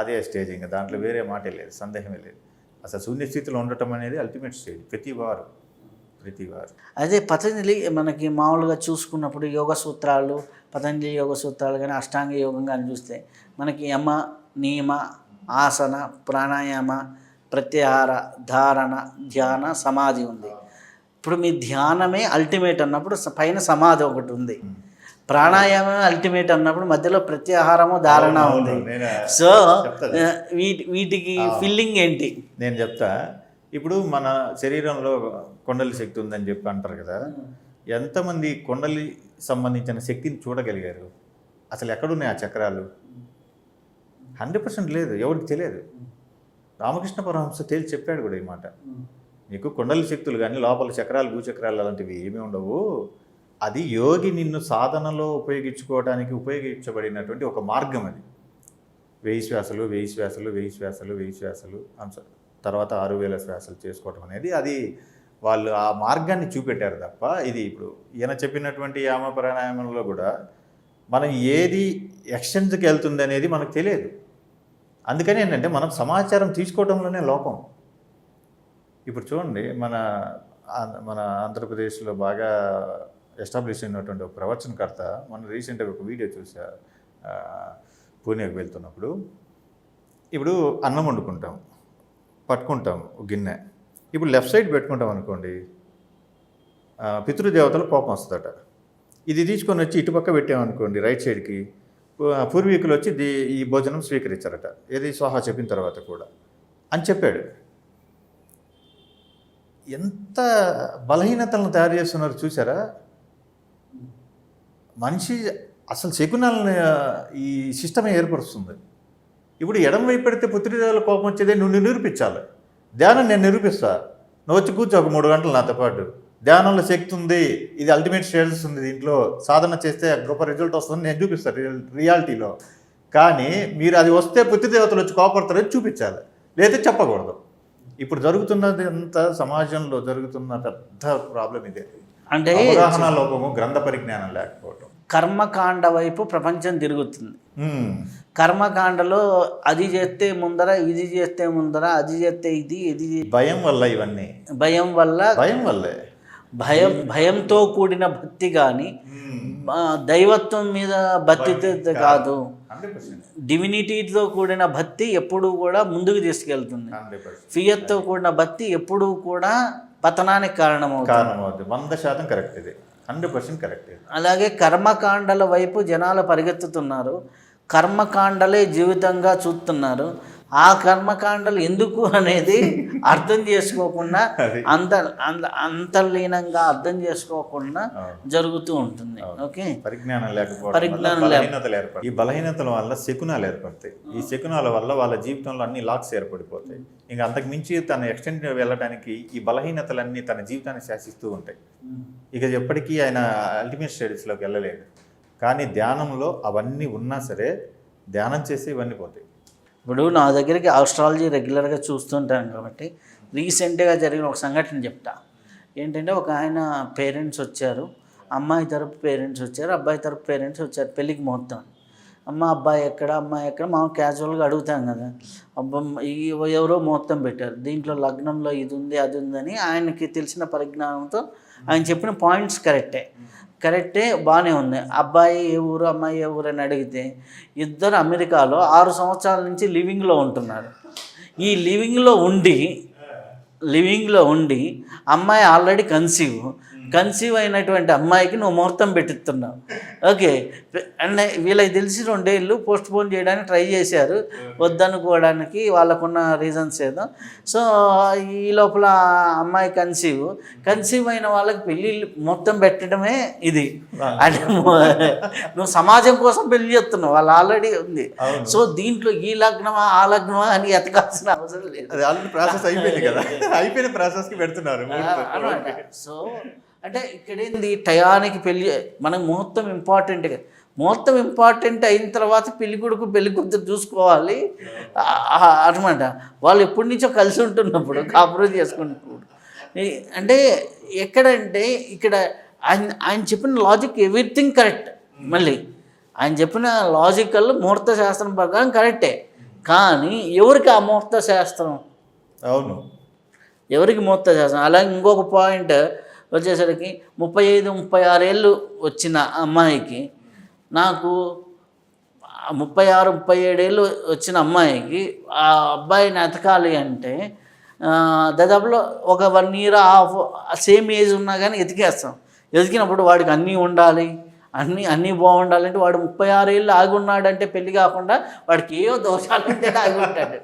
అదే స్టేజ్. ఇంకా దాంట్లో వేరే మాటే లేదు, సందేహమే లేదు. అసలు శూన్యస్థితిలో ఉండటం అనేది అల్టిమేట్ స్టేజ్ ప్రతి వారు. అదే పతంజలి మనకి మామూలుగా చూసుకున్నప్పుడు యోగ సూత్రాలు, పతంజలి యోగ సూత్రాలు కానీ అష్టాంగ యోగం కానీ చూస్తే మనకి యమ, నియమ, ఆసన, ప్రాణాయామ, ప్రత్యాహార, ధారణ, ధ్యాన, సమాధి ఉంది. ఇప్పుడు మీ ధ్యానమే అల్టిమేట్ అన్నప్పుడు పైన సమాధి ఒకటి ఉంది, ప్రాణాయామమే అల్టిమేట్ అన్నప్పుడు మధ్యలో ప్రత్యాహారము, ధారణ ఉంది. సో వీటికి ఫీలింగ్ ఏంటి? నేను చెప్తా. ఇప్పుడు మన శరీరంలో కొండలి శక్తి ఉందని చెప్పి అంటారు కదా, ఎంతమంది కొండలి సంబంధించిన శక్తిని చూడగలిగారు? అసలు ఎక్కడున్నాయి ఆ చక్రాలు? 100% లేదు, ఎవరికి తెలియదు. రామకృష్ణ పరమహంస తేల్చి చెప్పాడు కూడా ఈ మాట. నీకు కొండలి శక్తులు కానీ లోపల చక్రాలు, భూచక్రాలు అలాంటివి ఏమీ ఉండవు. అది యోగి నిన్ను సాధనలో ఉపయోగించబడినటువంటి ఒక మార్గం. అది 1000 శ్వాసలు తర్వాత 6000 శ్వాసలు చేసుకోవటం అనేది, అది వాళ్ళు ఆ మార్గాన్ని చూపెట్టారు తప్ప, ఇది ఇప్పుడు ఈయన చెప్పినటువంటి యామ ప్రాణాయామంలో కూడా మనం ఏది ఎక్స్టెన్స్కి వెళ్తుంది అనేది మనకు తెలియదు. అందుకని ఏంటంటే మనం సమాచారం తీసుకోవడంలోనే లోపం. ఇప్పుడు చూడండి, మన ఆంధ్రప్రదేశ్లో బాగా ఎస్టాబ్లిష్ అయినటువంటి ఒక ప్రవచనకర్త, మనం రీసెంట్గా ఒక వీడియో చూసా, పూణేకి వెళ్తున్నప్పుడు. ఇప్పుడు అన్నం వండుకుంటాం, పట్టుకుంటాం ఒక గిన్నె. ఇప్పుడు లెఫ్ట్ సైడ్ పెట్టుకుంటాం అనుకోండి, పితృదేవతలు కోపం వస్తుందట. ఇది తీసుకొని వచ్చి ఇటుపక్క పెట్టామనుకోండి రైట్ సైడ్కి, పూర్వీకులు వచ్చి ఈ భోజనం స్వీకరించారట, ఏది స్వాహా చెప్పిన తర్వాత కూడా అని చెప్పాడు. ఎంత బలహీనతలను తయారు చేస్తున్నారు చూసారా? మనిషి అసలు శకునాలను ఈ సిస్టమే ఏర్పరుస్తుంది. ఇప్పుడు ఎడం వైపు పెడితే పుత్రిదేవుల కోపం వచ్చేదే, నువ్వు నిరూపించాలి. ధ్యానం నేను నిరూపిస్తా, నువ్వు వచ్చి కూర్చో ఒక 3 గంటలు నాతో పాటు. ధ్యానంలో శక్తి ఉంది, ఇది అల్టిమేట్ స్టేటస్ ఉంది, దీంట్లో సాధన చేస్తే గొప్ప రిజల్ట్ వస్తుంది నేను చూపిస్తాను రియాలిటీలో. కానీ మీరు అది వస్తే పుత్రిదేవతలు వచ్చి కోపడతారని చూపించాలి, లేదా చెప్పకూడదు. ఇప్పుడు జరుగుతున్నది అంతా సమాజంలో జరుగుతున్న పెద్ద ప్రాబ్లం ఇదే. అంటే అవగాహన లోపము, గ్రంథ పరిజ్ఞానం లేకపోవటం. కర్మకాండ వైపు ప్రపంచం తిరుగుతుంది. కర్మకాండలో అది చేస్తే ముందర, ఇది చేస్తే ముందర, అది చేస్తే ఇది భయం వల్ల ఇవన్నీ, భయంతో కూడిన భక్తి కానీ దైవత్వం మీద భక్తి కాదు, డివినిటీతో కూడిన భక్తి ఎప్పుడూ కూడా ముందుకు తీసుకెళ్తుంది. ఫియర్తో కూడిన భక్తి ఎప్పుడూ కూడా పతనానికి కారణమవుతుంది. 100% కరెక్ట్, ఇది 100% కరెక్ట్. అలాగే కర్మకాండల వైపు జనాలు పరిగెత్తుతున్నారు, కర్మకాండలే జీవితంగా చూస్తున్నారు. ఆ కర్మకాండలు ఎందుకు అనేది అర్థం చేసుకోకుండా, అంతర్లీనంగా అర్థం చేసుకోకుండా జరుగుతూ ఉంటుంది. ఓకే, పరిజ్ఞానం లేకపోవడం, ఈ బలహీనతల వల్ల శకునాలు ఏర్పడతాయి. ఈ శకునాల వల్ల వాళ్ళ జీవితంలో అన్ని లాక్స్ ఏర్పడిపోతాయి. ఇంకా అంతకు మించి తన ఎక్స్టెండ్ వెళ్ళడానికి ఈ బలహీనతలన్నీ తన జీవితాన్ని శాసిస్తూ ఉంటాయి. ఇక ఎప్పటికీ ఆయన అల్టిమేట్ స్టేజెస్లోకి వెళ్ళలేడు. కానీ ధ్యానంలో అవన్నీ ఉన్నా సరే ధ్యానం చేసి ఇవన్నీ పోతాయి. ఇప్పుడు నా దగ్గరికి ఆస్ట్రాలజీ రెగ్యులర్గా చూస్తుంటాను కాబట్టి రీసెంట్గా జరిగిన ఒక సంఘటన చెప్తా. ఏంటంటే ఒక ఆయన పేరెంట్స్ వచ్చారు, అమ్మాయి తరపు పేరెంట్స్ వచ్చారు, అబ్బాయి తరపు పేరెంట్స్ వచ్చారు పెళ్ళికి మొత్తం. అబ్బాయి ఎక్కడ, అమ్మాయి ఎక్కడ, మనం క్యాజువల్గా అడుగుతాం కదా. ఎవరో ముహూర్తం పెట్టారు, దీంట్లో లగ్నంలో ఇది ఉంది అది ఉందని ఆయనకి తెలిసిన పరిజ్ఞానంతో ఆయన చెప్పిన పాయింట్స్ కరెక్టే బాగానే ఉంది. అబ్బాయి ఏ ఊరు, అమ్మాయి ఏ ఊరు అని అడిగితే ఇద్దరు అమెరికాలో 6 సంవత్సరాల నుంచి లివింగ్లో ఉంటున్నారు. ఈ లివింగ్లో ఉండి అమ్మాయి ఆల్రెడీ కన్సీవ్ అయినటువంటి అమ్మాయికి నువ్వు ముహూర్తం పెట్టిస్తున్నావు. ఓకే, అండ్ వీళ్ళకి తెలిసి 2 ఏళ్ళు పోస్ట్ పోన్ చేయడానికి ట్రై చేశారు, వద్దనుకోవడానికి వాళ్ళకున్న రీజన్స్ ఏదో. సో ఈ లోపల అమ్మాయి కన్సీవ్ అయిన వాళ్ళకి పెళ్ళి మొత్తం పెట్టడమే ఇది. అంటే నువ్వు సమాజం కోసం పెళ్లి చేస్తున్నావు, వాళ్ళు ఆల్రెడీ ఉంది. సో దీంట్లో ఈ లగ్నమా ఆ లగ్నమా అని ఎతకాల్సిన అవసరం లేదు, అది ఆల్రెడీ ప్రాసెస్ అయిపోయింది కదా, అయిపోయిన ప్రాసెస్కి పెడుతున్నారు. సో అంటే ఇక్కడ ఏంది టయానికి పెళ్ళి మనకు ముహూర్తం ఇంపార్టెంట్. ముహూర్తం ఇంపార్టెంట్ అయిన తర్వాత పెళ్లి కొడుకు పెళ్లి కూతురు చూసుకోవాలి అనమాట. వాళ్ళు ఎప్పటి నుంచో కలిసి ఉంటున్నప్పుడు కాపురం చేసుకుంటున్నప్పుడు అంటే ఎక్కడంటే ఇక్కడ ఆయన చెప్పిన లాజిక్ ఎవ్రీథింగ్ కరెక్ట్. మళ్ళీ ఆయన చెప్పిన లాజికల్ ముహూర్త శాస్త్రం ప్రకారం కరెక్టే. కానీ ఎవరికి ఆ ముహూర్త శాస్త్రం? అవును, ఎవరికి ముహూర్త శాస్త్రం? అలాగే ఇంకొక పాయింట్ వచ్చేసరికి 35-36 ఏళ్ళు వచ్చిన అమ్మాయికి, నాకు 36-37 ఏళ్ళు వచ్చిన అమ్మాయికి ఆ అబ్బాయిని ఎతకాలి అంటే దాదాపులో ఒక 1 year హాఫ్ సేమ్ ఏజ్ ఉన్నా కానీ ఎతికేస్తాం. ఎతికినప్పుడు వాడికి అన్నీ ఉండాలి, అన్నీ బాగుండాలంటే వాడు 36 ఏళ్ళు ఆగి ఉన్నాడంటే పెళ్లి కాకుండా వాడికి ఏవో దోషాలు ఉంటేనే ఆగి ఉంటాడు.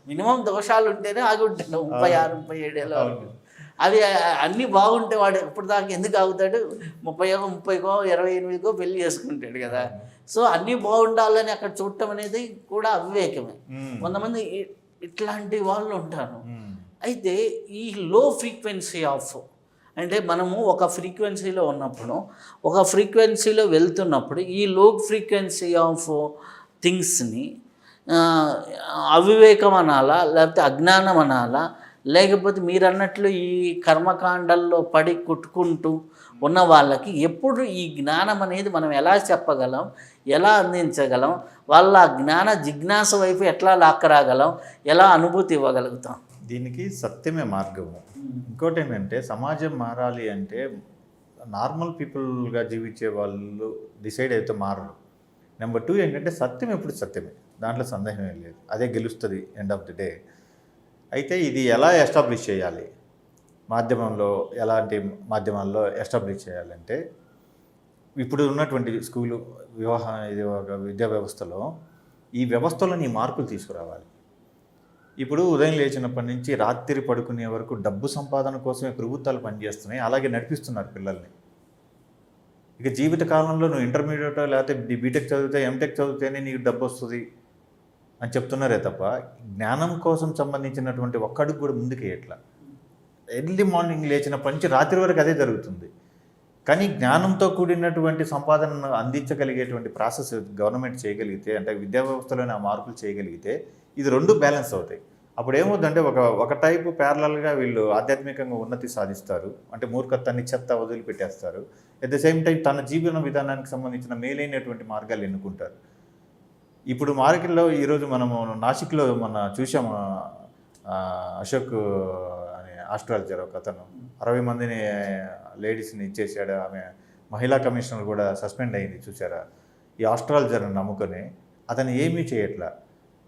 మినిమం దోషాలు ఉంటేనే ఆగి ఉంటాడు 36-37 ఏళ్ళు. అవి అన్నీ బాగుంటే వాడు ఇప్పటిదాకా ఎందుకు ఆగుతాడు? 30-30కో 28కో పెళ్లి చేసుకుంటాడు కదా. సో అన్నీ బాగుండాలని అక్కడ చూడటం అనేది కూడా అవివేకమే. కొంతమంది ఇట్లాంటి వాళ్ళు ఉంటారు. అయితే ఈ లో ఫ్రీక్వెన్సీ ఆఫ్ అంటే మనము ఒక ఫ్రీక్వెన్సీలో ఉన్నప్పుడు, ఒక ఫ్రీక్వెన్సీలో వెళ్తున్నప్పుడు ఈ లో ఫ్రీక్వెన్సీ ఆఫ్ థింగ్స్ని అవివేకం అనాలా, లేకపోతే అజ్ఞానం అనాలా, లేకపోతే మీరు అన్నట్లు ఈ కర్మకాండల్లో పడి కొట్టుకుంటూ ఉన్న వాళ్ళకి ఎప్పుడు ఈ జ్ఞానం అనేది మనం ఎలా చెప్పగలం, ఎలా అందించగలం, వాళ్ళ జ్ఞాన జిజ్ఞాస వైపు ఎట్లా లాక్కరాగలం, ఎలా అనుభూతి ఇవ్వగలుగుతాం? దీనికి సత్యమే మార్గము. ఇంకోటి ఏంటంటే సమాజం మారాలి అంటే నార్మల్ పీపుల్గా జీవించే వాళ్ళు డిసైడ్ అయితే మారరు. నెంబర్ 2 ఏంటంటే సత్యం ఎప్పుడు సత్యమే, దాంట్లో సందేహం ఏం లేదు, అదే గెలుస్తుంది ఎండ్ ఆఫ్ ది డే. అయితే ఇది ఎలా ఎస్టాబ్లిష్ చేయాలి, మాధ్యమంలో ఎలాంటి మాధ్యమాల్లో ఎస్టాబ్లిష్ చేయాలంటే ఇప్పుడు ఉన్నటువంటి స్కూలు ఇది ఒక విద్యా వ్యవస్థలో ఈ వ్యవస్థలో ఈ మార్పులు తీసుకురావాలి. ఇప్పుడు ఉదయం లేచినప్పటి నుంచి రాత్రి పడుకునే వరకు డబ్బు సంపాదన కోసమే ప్రభుత్వాలు పనిచేస్తున్నాయి, అలాగే నడిపిస్తున్నారు పిల్లల్ని. ఇక జీవితకాలంలో నువ్వు ఇంటర్మీడియట్ లేకపోతే బీటెక్ చదివితే ఎంటెక్ చదివితేనే నీకు డబ్బు వస్తుంది అని చెప్తున్నారే తప్ప జ్ఞానం కోసం సంబంధించినటువంటి ఒక్కడికి కూడా ముందుకేయట్లా. ఎర్లీ మార్నింగ్ లేచినప్పటి నుంచి రాత్రి వరకు అదే జరుగుతుంది. కానీ జ్ఞానంతో కూడినటువంటి సంపాదనను అందించగలిగేటువంటి ప్రాసెస్ గవర్నమెంట్ చేయగలిగితే, అంటే విద్యా వ్యవస్థలోనే ఆ మార్పులు చేయగలిగితే ఇది 2 బ్యాలెన్స్ అవుతాయి. అప్పుడు ఏమవుతుందంటే ఒక టైపు ప్యారలల్గా వీళ్ళు ఆధ్యాత్మికంగా ఉన్నతి సాధిస్తారు, అంటే మూర్ఖత్వాన్ని చెత్త వదిలిపెట్టేస్తారు. అట్ ద సేమ్ టైం తన జీవన విధానానికి సంబంధించిన మేలైనటువంటి మార్గాలు ఎన్నుకుంటారు. ఇప్పుడు మార్కెట్లో ఈరోజు మనము నాసిక్లో చూసాము, అశోక్ అనే ఆస్ట్రాలజర్ ఒక అతను 60 మందిని లేడీస్ని ఇచ్చేసాడు. ఆమె మహిళా కమిషనర్ కూడా సస్పెండ్ అయింది చూసారా. ఈ ఆస్ట్రాలజర్ని నమ్ముకొని అతను ఏమీ చేయట్లా.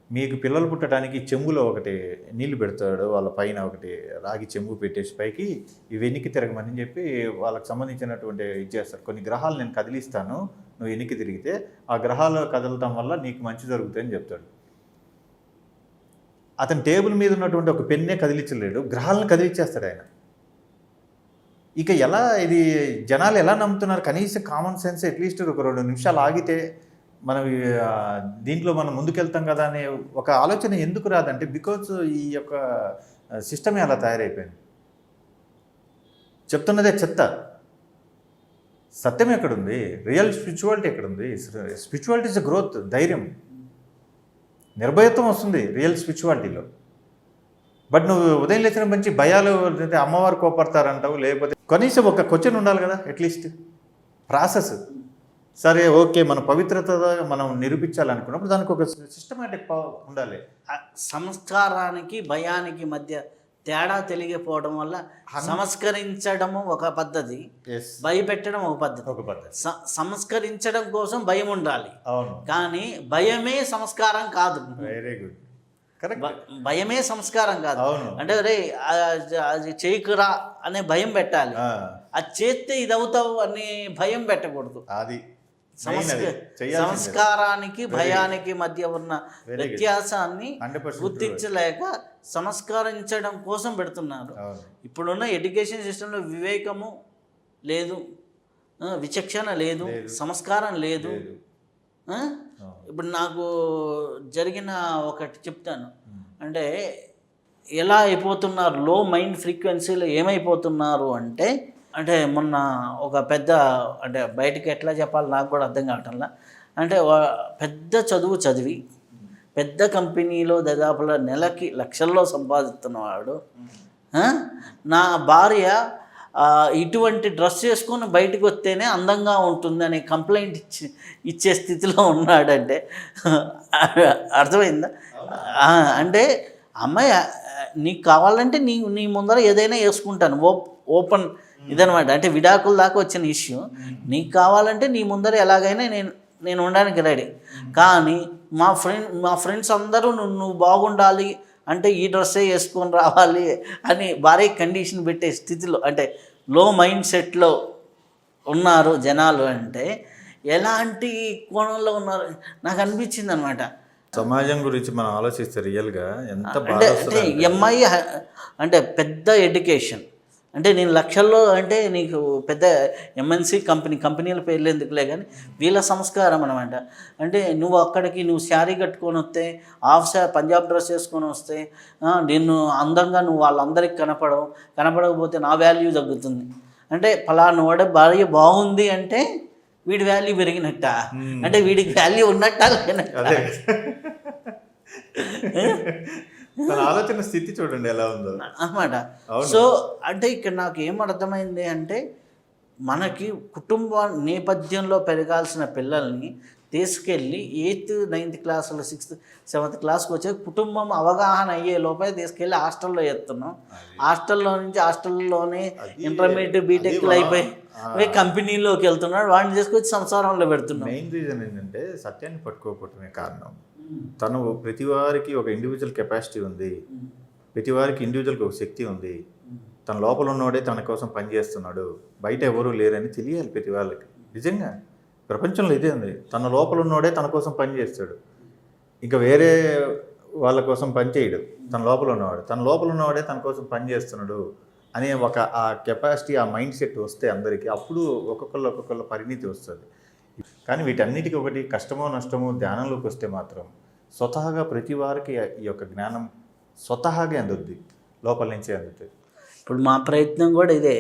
మీకు పిల్లలు పుట్టడానికి చెంబులో ఒకటి నీళ్లు పెడతాడు, వాళ్ళ పైన ఒకటి రాగి చెంబు పెట్టేసి పైకి ఇవి వెనక్కి తిరగమని చెప్పి వాళ్ళకి సంబంధించినటువంటి ఇచ్చేస్తారు. కొన్ని గ్రహాలు నేను కదిలిస్తాను, నువ్వు వెనక్కి తిరిగితే ఆ గ్రహాలు కదలటం వల్ల నీకు మంచి జరుగుతుందని చెప్తాడు. అతని టేబుల్ మీద ఉన్నటువంటి ఒక పెన్నే కదిలించలేడు, గ్రహాలను కదిలిచ్చేస్తాడు ఆయన. ఇక ఎలా ఇది జనాలు ఎలా నమ్ముతున్నారు? కనీసం కామన్ సెన్స్ అట్లీస్ట్ ఒక 2 నిమిషాలు ఆగితే మనం దీంట్లో మనం ముందుకెళ్తాం కదా అనే ఒక ఆలోచన ఎందుకు రాదంటే బికాజ్ ఈ యొక్క సిస్టమే అలా తయారైపోయింది. చెప్తున్నదే చెత్త. సత్యం ఎక్కడుంది? రియల్ స్పిరిచువాలిటీ ఎక్కడుంది? స్పిరిచువాలిటీ ఇస్ గ్రోత్, ధైర్యం, నిర్భయత్వం వస్తుంది రియల్ స్పిరిచువాలిటీలో. బట్ నువ్వు ఉదయం లేచిన మంచి భయాలు, అమ్మవారు కోపడతారంటావు, లేకపోతే కనీసం ఒక క్వశ్చన్ ఉండాలి కదా అట్లీస్ట్ ప్రాసెస్. సరే ఓకే, మన పవిత్రత మనం నిరూపించాలనుకున్నప్పుడు దానికి ఒక సిస్టమేటిక్ ఉండాలి. సంస్కారానికి భయానికి మధ్య తేడా తెలియకపోవడం వల్ల సంస్కరించడము ఒక పద్ధతి, భయపెట్టడం ఒక పద్ధతి. సంస్కరించడం కోసం భయం ఉండాలి, కానీ భయమే సంస్కారం కాదు. వెరీ గుడ్, భయమే సంస్కారం కాదు. అంటే రే అది చేయకురా అనే భయం పెట్టాలి, అది చేస్తే ఇది అవుతావు అని భయం పెట్టకూడదు. అది సంస్కారానికి భయానికి మధ్య ఉన్న వ్యత్యాసాన్ని గుర్తించలేక సంస్కరించడం కోసం పెడుతున్నారు. ఇప్పుడున్న ఎడ్యుకేషన్ సిస్టంలో వివేకము లేదు, విచక్షణ లేదు, సంస్కారం లేదు. ఇప్పుడు నాకు జరిగిన ఒకటి చెప్తాను. అంటే ఎలా అయిపోతున్నారు, లో మైండ్ ఫ్రీక్వెన్సీలో ఏమైపోతున్నారు అంటే మొన్న ఒక పెద్ద అంటే బయటికి ఎట్లా చెప్పాలి నాకు కూడా అర్థం కావటంలా, అంటే పెద్ద చదువు చదివి పెద్ద కంపెనీలో దాదాపులో నెలకి లక్షల్లో సంపాదిస్తున్నవాడు నా భార్య ఇటువంటి డ్రెస్ చేసుకొని బయటకు వస్తేనే అందంగా ఉంటుంది అనే కంప్లైంట్ ఇచ్చే స్థితిలో ఉన్నాడంటే అర్థమైందా? అంటే అమ్మాయి నీకు కావాలంటే నీ ముందర ఏదైనా వేసుకుంటాను, ఓపెన్ ఇదనమాట. అంటే విడాకుల దాకా వచ్చిన ఇష్యూ, నీకు కావాలంటే నీ ముందర ఎలాగైనా నేను ఉండడానికి రెడీ. కానీ మా ఫ్రెండ్స్ అందరూ నువ్వు బాగుండాలి అంటే ఈ డ్రెస్సే వేసుకొని రావాలి అని భారీ కండిషన్ పెట్టే స్థితిలో, అంటే లో మైండ్ సెట్లో ఉన్నారు జనాలు. అంటే ఎలాంటి కోణంలో ఉన్నారు నాకు అనిపించింది అనమాట. సమాజం గురించి మనం ఆలోచిస్తే రియల్గా ఎంత అంటే ఎంఐ అంటే పెద్ద ఎడ్యుకేషన్, అంటే నేను లక్షల్లో, అంటే నీకు పెద్ద ఎంఎన్సి కంపెనీల పేర్లు ఎందుకులే కానీ వీళ్ళ సంస్కారం అనమాట. అంటే నువ్వు శారీ కట్టుకొని వస్తే, పంజాబ్ డ్రెస్ వేసుకొని వస్తే నిన్ను అందంగా నువ్వు వాళ్ళందరికీ కనపడకపోతే నా వాల్యూ తగ్గుతుంది. అంటే ఫలానా వాడే భార్య బాగుంది అంటే వీడి వాల్యూ పెరిగినట్ట, అంటే వీడికి వాల్యూ ఉన్నట్ట లేనట్ట. తన ఆలోచన స్థితి చూడండి ఎలా ఉందో అన్నమాట. సో అంటే ఇక్కడ నాకు ఏం అర్థమైంది అంటే, మనకి కుటుంబ నేపథ్యంలో పెరగాల్సిన పిల్లల్ని తీసుకెళ్ళి 8th 9th క్లాసులో 6th 7th క్లాస్కి వచ్చే కుటుంబం అవగాహన అయ్యే లోపే తీసుకెళ్ళి హాస్టల్లో వేస్తున్నాం. హాస్టల్లోనే ఇంటర్మీడియట్ బీటెక్లు అయిపోయి కంపెనీలోకి వెళ్తున్నాడు, వాడిని తీసుకొచ్చి సంసారంలో పెడుతున్నాం. మెయిన్ రీజన్ ఏంటంటే సత్యాన్ని పట్టుకోకపోవటమే కారణం. తను ప్రతి వారికి ఒక ఇండివిజువల్ కెపాసిటీ ఉంది, ప్రతి వారికి ఇండివిజువల్కి ఒక శక్తి ఉంది. తన లోపల ఉన్నవాడే తన కోసం పనిచేస్తున్నాడు, బయట ఎవరూ లేరని తెలియాలి ప్రతి వాళ్ళకి. నిజంగా ప్రపంచంలో ఇదే ఉంది, తన లోపల ఉన్నవాడే తన కోసం పనిచేస్తాడు, ఇంకా వేరే వాళ్ళ కోసం పనిచేయడు. తన లోపల ఉన్నవాడే తన కోసం పనిచేస్తున్నాడు అనే ఆ కెపాసిటీ, ఆ మైండ్ సెట్ వస్తే అందరికీ, అప్పుడు ఒక్కొక్కళ్ళ పరిణితి వస్తుంది. కానీ వీటన్నిటికీ ఒకటి కష్టమో నష్టమో ధ్యానంలోకి వస్తే మాత్రం స్వతహాగా ప్రతి వారికి ఈ యొక్క జ్ఞానం స్వతహాగా అందుద్ది, లోపల నుంచే అందుతుంది. ఇప్పుడు మా ప్రయత్నం కూడా ఇదే.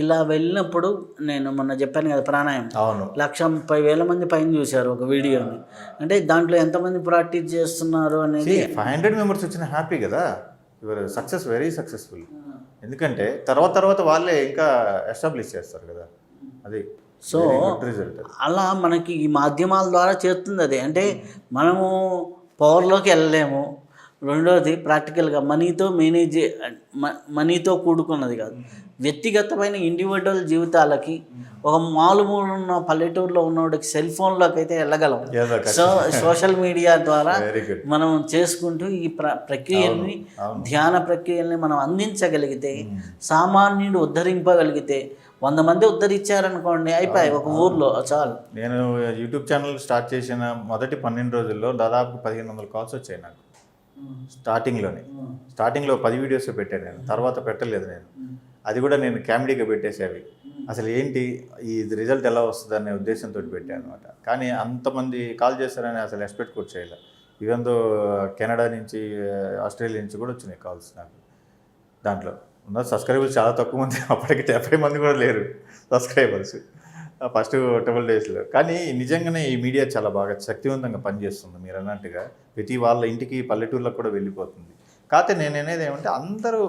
ఇలా వెళ్ళినప్పుడు నేను మొన్న చెప్పాను కదా ప్రాణాయామం, అవును, 130,000 మంది పైన చూశారు ఒక వీడియోని. అంటే దాంట్లో ఎంతమంది ప్రాక్టీస్ చేస్తున్నారు అనేది 500 మెంబర్స్ వచ్చిన హ్యాపీ కదా, యువర్ సక్సెస్, వెరీ సక్సెస్ఫుల్. ఎందుకంటే తర్వాత వాళ్ళే ఇంకా ఎస్టాబ్లిష్ చేస్తారు కదా, అది. సో అలా మనకి ఈ మాధ్యమాల ద్వారా చేస్తుంది అది. అంటే మనము పవర్లోకి వెళ్ళలేము. రెండోది ప్రాక్టికల్గా మనీతో కూడుకున్నది కాదు, వ్యక్తిగతమైన ఇండివిజువల్ జీవితాలకి. ఒక మాలుమూలు ఉన్న పల్లెటూరులో ఉన్నవాడికి సెల్ ఫోన్లోకి అయితే వెళ్ళగలం. సో సోషల్ మీడియా ద్వారా మనం చేసుకుంటూ ఈ ప్రక్రియల్ని, ధ్యాన ప్రక్రియల్ని మనం అందించగలిగితే, సామాన్యుడు ఉద్ధరింపగలిగితే, 100 మంది ఉద్ధరించారనుకోండి, అయిపోయి ఒక ఊర్లో చాలు. నేను యూట్యూబ్ ఛానల్ స్టార్ట్ చేసిన మొదటి 12 రోజుల్లో దాదాపు 1500 కాల్స్ వచ్చాయి నాకు. స్టార్టింగ్లో 10 వీడియోస్ పెట్టాను నేను, తర్వాత పెట్టలేదు నేను. అది కూడా నేను కామెడీగా పెట్టేసేవి. అసలు ఏంటి ఈ రిజల్ట్ ఎలా వస్తుంది అనే ఉద్దేశంతో పెట్టాను అనమాట. కానీ అంతమంది కాల్ చేస్తారని అసలు ఎక్స్పెక్ట్ కూడా చేయలేదు. ఈవెన్ దో కెనడా నుంచి, ఆస్ట్రేలియా నుంచి కూడా వచ్చినాయి కాల్స్ నాకు. దాంట్లో ఉన్న సబ్స్క్రైబర్స్ చాలా తక్కువ మంది, అప్పటికి 70 మంది కూడా లేరు సబ్స్క్రైబర్స్ ఫస్ట్ 12 డేస్లో. కానీ నిజంగానే ఈ మీడియా చాలా బాగా శక్తివంతంగా పనిచేస్తుంది. మీరు అన్నట్టుగా ప్రతి వాళ్ళ ఇంటికి, పల్లెటూర్లకు కూడా వెళ్ళిపోతుంది. కాకపోతే నేను అనేది ఏమంటే అందరూ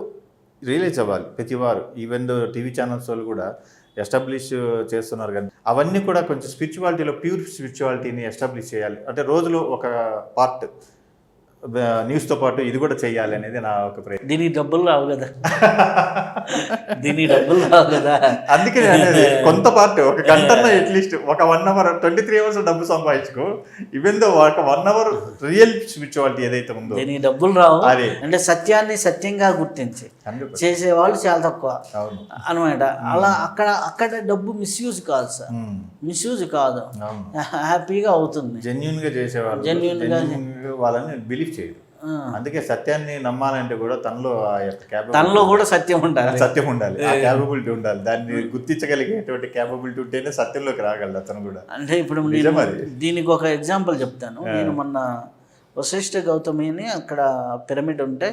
రియలైజ్ అవ్వాలి, ప్రతి వారు. ఈవెన్ టీవీ ఛానల్స్ వాళ్ళు కూడా ఎస్టాబ్లిష్ చేస్తున్నారు, కానీ అవన్నీ కూడా కొంచెం స్పిరిచువాలిటీలో ప్యూర్ స్పిరిచువాలిటీని ఎస్టాబ్లిష్ చేయాలి. అంటే రోజులో ఒక పార్ట్ న్యూస్తో పాటు ఇది కూడా చెయ్యాలి అనేది నా ఒక ప్రయత్నం. దీనికి డబ్బులు రావు కదా, అందుకే అనేది కొంత పార్ట్, ఒక గంటన్న అట్లీస్ట్ ఒక 1 hour 23 hours డబ్బు సంపాదించుకో. ఈవెన్ దో ఒక 1 hour రియల్ స్పిరిచువాలిటీ ఏదైతే ఉందో దీనికి డబ్బులు రావు. అంటే సత్యాన్ని సత్యంగా గుర్తించి చేసేవాళ్ళు చాలా తక్కువ అనమాట. అలా అక్కడ డబ్బు మిస్యూజ్ కాదు సార్, మిస్యూజ్ కాదు, హ్యాపీగా అవుతుంది. జెన్యూన్గా చేసేవాళ్ళు, జెన్యూన్గా వాళ్ళని బిలీవ్ చేయరు. అందుకే సత్యాన్ని నమ్మాలంటే కూడా తనలో కూడా సత్యం ఉండాలి, ఆ క్యాపబిలిటీ ఉండాలి. దాన్ని గుర్తించగలిగేటువంటి క్యాపబిలిటీ ఉంటేనే సత్యంలోకి రాగలదు అతను కూడా. అంటే ఇప్పుడు దీనికి ఒక ఎగ్జాంపుల్ చెప్తాను. నేను మొన్న వశిష్ఠ గౌతమి అని అక్కడ పిరమిడ్ ఉంటే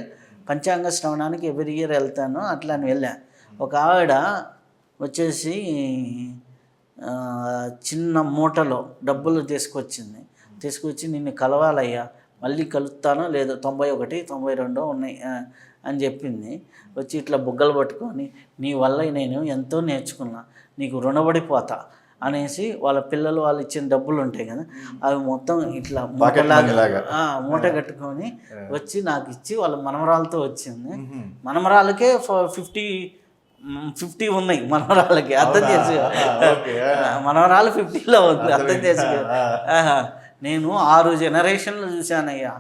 పంచాంగ శ్రవణానికి ఎవ్రీ ఇయర్ వెళ్తాను, అట్లా అని వెళ్ళా. ఒక ఆవిడ వచ్చేసి చిన్న మూటలో డబ్బులు తీసుకొచ్చి నిన్ను కలవాలయ్యా, మళ్ళీ కలుస్తానో లేదో, 91, 92 ఉన్నాయి అని చెప్పింది. వచ్చి ఇట్లా బుగ్గలు పట్టుకొని నీ వల్ల నేను ఎంతో నేర్చుకున్నా, నీకు రుణపడిపోతా అనేసి వాళ్ళ పిల్లలు వాళ్ళు ఇచ్చిన డబ్బులు ఉంటాయి కదా, అవి మొత్తం ఇట్లా మూట కట్టుకొని వచ్చి నాకు ఇచ్చి వాళ్ళ మనమరాలతో వచ్చింది. మనమరాలకే 50 ఉన్నాయి మనవరాలకి, అర్థం చేసి మనవరాలు 50లో ఉంది, అర్థం చేసి. నేను 6 జనరేషన్లు చూశానయ్యా.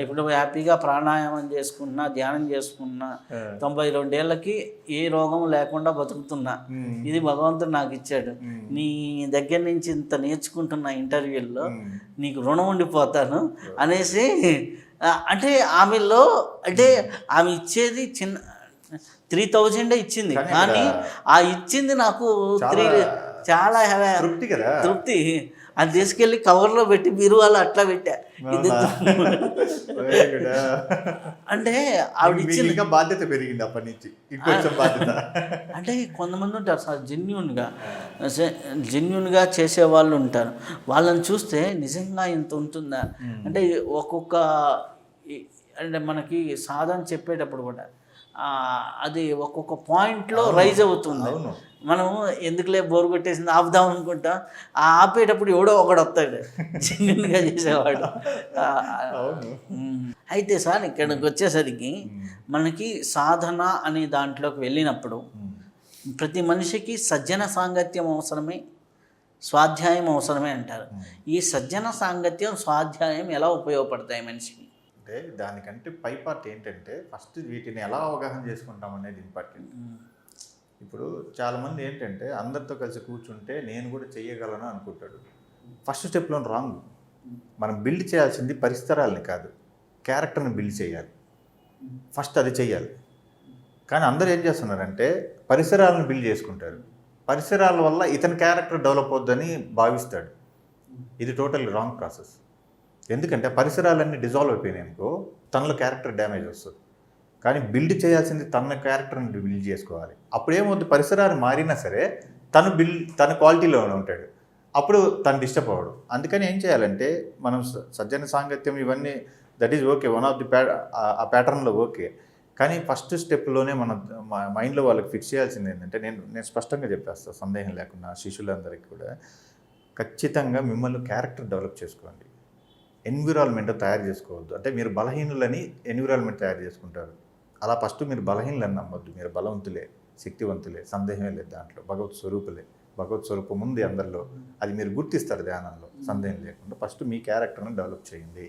ఇప్పుడు హ్యాపీగా ప్రాణాయామం చేసుకున్నా, ధ్యానం చేసుకున్నా, 92 ఏళ్ళకి ఏ రోగం లేకుండా బతుకుతున్నా. ఇది భగవంతుడు నాకు ఇచ్చాడు. నీ దగ్గర నుంచి ఇంత నేర్చుకుంటున్న ఇంటర్వ్యూల్లో నీకు రుణం ఉండిపోతాను అనేసి, అంటే ఆమెలో, అంటే ఆమె ఇచ్చేది చిన్న 3000 ఇచ్చింది, కానీ ఆ ఇచ్చింది నాకు చాలా తృప్తి. అది తీసుకెళ్ళి కవర్లో పెట్టి బీరువాలో అట్లా పెట్టా. అంటే ఆవిడ ఇచ్చింది బాధ్యత పెరిగింది అప్పటి నుంచి, ఇంకొంచెం బాధ్యత. అంటే కొంతమంది ఉంటారు సార్ జెన్యున్గా చేసేవాళ్ళు ఉంటారు. వాళ్ళని చూస్తే నిజంగా ఇంత ఉంటుందా అంటే, ఒక్కొక్క అంటే మనకి సాధన చెప్పేటప్పుడు కూడా అది ఒక్కొక్క పాయింట్లో రైజ్ అవుతుంది. మనం ఎందుకులే బోర్ కొట్టేసింది ఆపుదాం అనుకుంటా, ఆపేటప్పుడు ఎవడో ఒకడు వస్తాడు జెన్యున్గా చేసేవాడు. అయితే సార్ ఇక్కడికి వచ్చేసరికి మనకి సాధన అనే దాంట్లోకి వెళ్ళినప్పుడు ప్రతి మనిషికి సజ్జన సాంగత్యం అవసరమే, స్వాధ్యాయం అవసరమే అంటారు. ఈ సజ్జన సాంగత్యం, స్వాధ్యాయం ఎలా ఉపయోగపడతాయి మనిషికి? అంటే దానికంటే పై పార్ట్ ఏంటంటే, ఫస్ట్ వీటిని ఎలా అవగాహన చేసుకుంటాం అనేది ఇంపార్టెంట్. ఇప్పుడు చాలామంది ఏంటంటే అందరితో కలిసి కూర్చుంటే నేను కూడా చెయ్యగలను అనుకుంటాడు. ఫస్ట్ స్టెప్లో రాంగ్. మనం బిల్డ్ చేయాల్సింది పరిసరాలని కాదు, క్యారెక్టర్ని బిల్డ్ చేయాలి. ఫస్ట్ అది చెయ్యాలి. కానీ అందరూ ఏం చేస్తున్నారంటే పరిసరాలను బిల్డ్ చేసుకుంటారు. పరిసరాల వల్ల ఇతని క్యారెక్టర్ డెవలప్ అవుద్దని భావిస్తాడు. ఇది టోటల్ రాంగ్ ప్రాసెస్. ఎందుకంటే పరిసరాలన్నీ డిజాల్వ్ అయిపోయినాయి అనుకో, తనలో క్యారెక్టర్ డ్యామేజ్ వస్తుంది. కానీ బిల్డ్ చేయాల్సింది తన క్యారెక్టర్ని బిల్డ్ చేసుకోవాలి. అప్పుడు ఏమవుతుంది, పరిసరాలు మారినా సరే తన క్వాలిటీలోనే ఉంటాడు. అప్పుడు తను డిస్టర్బ్ అవ్వడు. అందుకని ఏం చేయాలంటే మనం సజ్జన సాంగత్యం ఇవన్నీ that is okay, one of the ఆ ప్యాటర్న్లో ఓకే. కానీ ఫస్ట్ స్టెప్లోనే మన మైండ్లో వాళ్ళకి ఫిక్స్ చేయాల్సింది ఏంటంటే, నేను స్పష్టంగా చెప్పేస్తాను సందేహం లేకుండా శిష్యులందరికీ కూడా, ఖచ్చితంగా మిమ్మల్ని క్యారెక్టర్ డెవలప్ చేసుకోండి. ఎన్విరాన్మెంట్ తయారు చేసుకోవద్దు. అంటే మీరు బలహీనులని ఎన్విరాన్మెంట్ తయారు చేసుకుంటారు. అలా ఫస్ట్ మీరు బలహీనులని నమ్మొద్దు. మీరు బలవంతులే, శక్తివంతులే, సందేహమే లేదు దాంట్లో. భగవత్ స్వరూపులే, భగవత్ స్వరూపం ఉంది అందరిలో. అది మీరు గుర్తిస్తారు ధ్యానంలో, సందేహం లేకుండా. ఫస్ట్ మీ క్యారెక్టర్ని డెవలప్ చేయండి.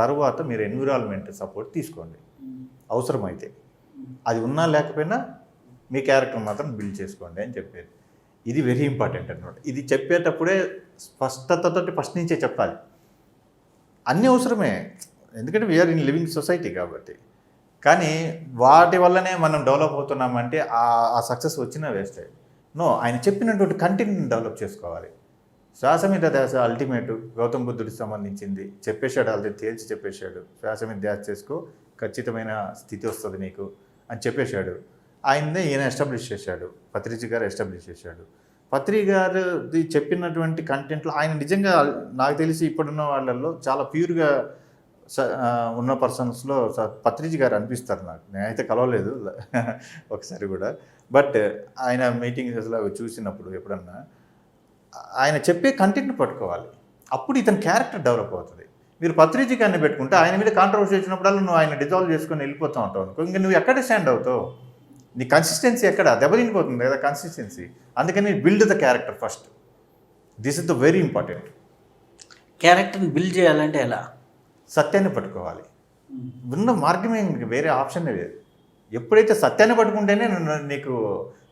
తర్వాత మీరు ఎన్విరాన్మెంట్ సపోర్ట్ తీసుకోండి అవసరమైతే. అది ఉన్నా లేకపోయినా మీ క్యారెక్టర్ మాత్రం బిల్డ్ చేసుకోండి అని చెప్పేది. ఇది వెరీ ఇంపార్టెంట్ అన్నమాట. ఇది చెప్పేటప్పుడే స్పష్టతతో ఫస్ట్ నుంచే చెప్పాలి. అన్నీ అవసరమే, ఎందుకంటే వీఆర్ ఇన్ లివింగ్ సొసైటీ కాబట్టి. కానీ వాటి వల్లనే మనం డెవలప్ అవుతున్నామంటే ఆ సక్సెస్ వచ్చినా వేస్ట్ అయ్యి. నో, ఆయన చెప్పినటువంటి కంటెంట్ని డెవలప్ చేసుకోవాలి. శ్వాస మీద ధ్యాస అల్టిమేటు, గౌతమ బుద్ధుడికి సంబంధించింది చెప్పేశాడు, ఆల్రెడీ తేల్చి చెప్పేశాడు. శ్వాస మీద ధ్యాస చేసుకో, ఖచ్చితమైన స్థితి వస్తుంది నీకు అని చెప్పేశాడు. ఆయన్నే ఈయన ఎస్టాబ్లిష్ చేశాడు, పత్రిజీ గారు ఎస్టాబ్లిష్ చేశాడు. పత్రి గారు చెప్పినటువంటి కంటెంట్లో ఆయన నిజంగా నాకు తెలిసి ఇప్పుడున్న వాళ్ళల్లో చాలా ప్యూర్గా ఉన్న పర్సన్స్లో పత్రిజీ గారు అనిపిస్తారు నాకు. నేనైతే కలవలేదు ఒకసారి కూడా. బట్ ఆయన మీటింగ్స్లో చూసినప్పుడు ఎప్పుడన్నా ఆయన చెప్పే కంటెంట్ని పట్టుకోవాలి. అప్పుడు ఇతని క్యారెక్టర్ డెవలప్ అవుతుంది. మీరు పత్రిజీ గారిని పెట్టుకుంటే ఆయన మీద కాంట్రవర్సీ వచ్చినప్పుడల్లా నువ్వు ఆయన డిజాల్వ్ చేసుకొని వెళ్ళిపోతూ ఉంటావు అనుకో, ఇంకా నువ్వు ఎక్కడ స్టాండ్ అవుతావు? నీ కన్సిస్టెన్సీ ఎక్కడ దెబ్బతినిపోతుంది కదా కన్సిస్టెన్సీ. అందుకని build the character first. This is the very important. క్యారెక్టర్ని బిల్డ్ చేయాలంటే ఎలా? సత్యాన్ని పట్టుకోవాలి. ఉన్న మార్గమే, వేరే ఆప్షనే లేదు. ఎప్పుడైతే సత్యాన్ని పట్టుకుంటేనే నీకు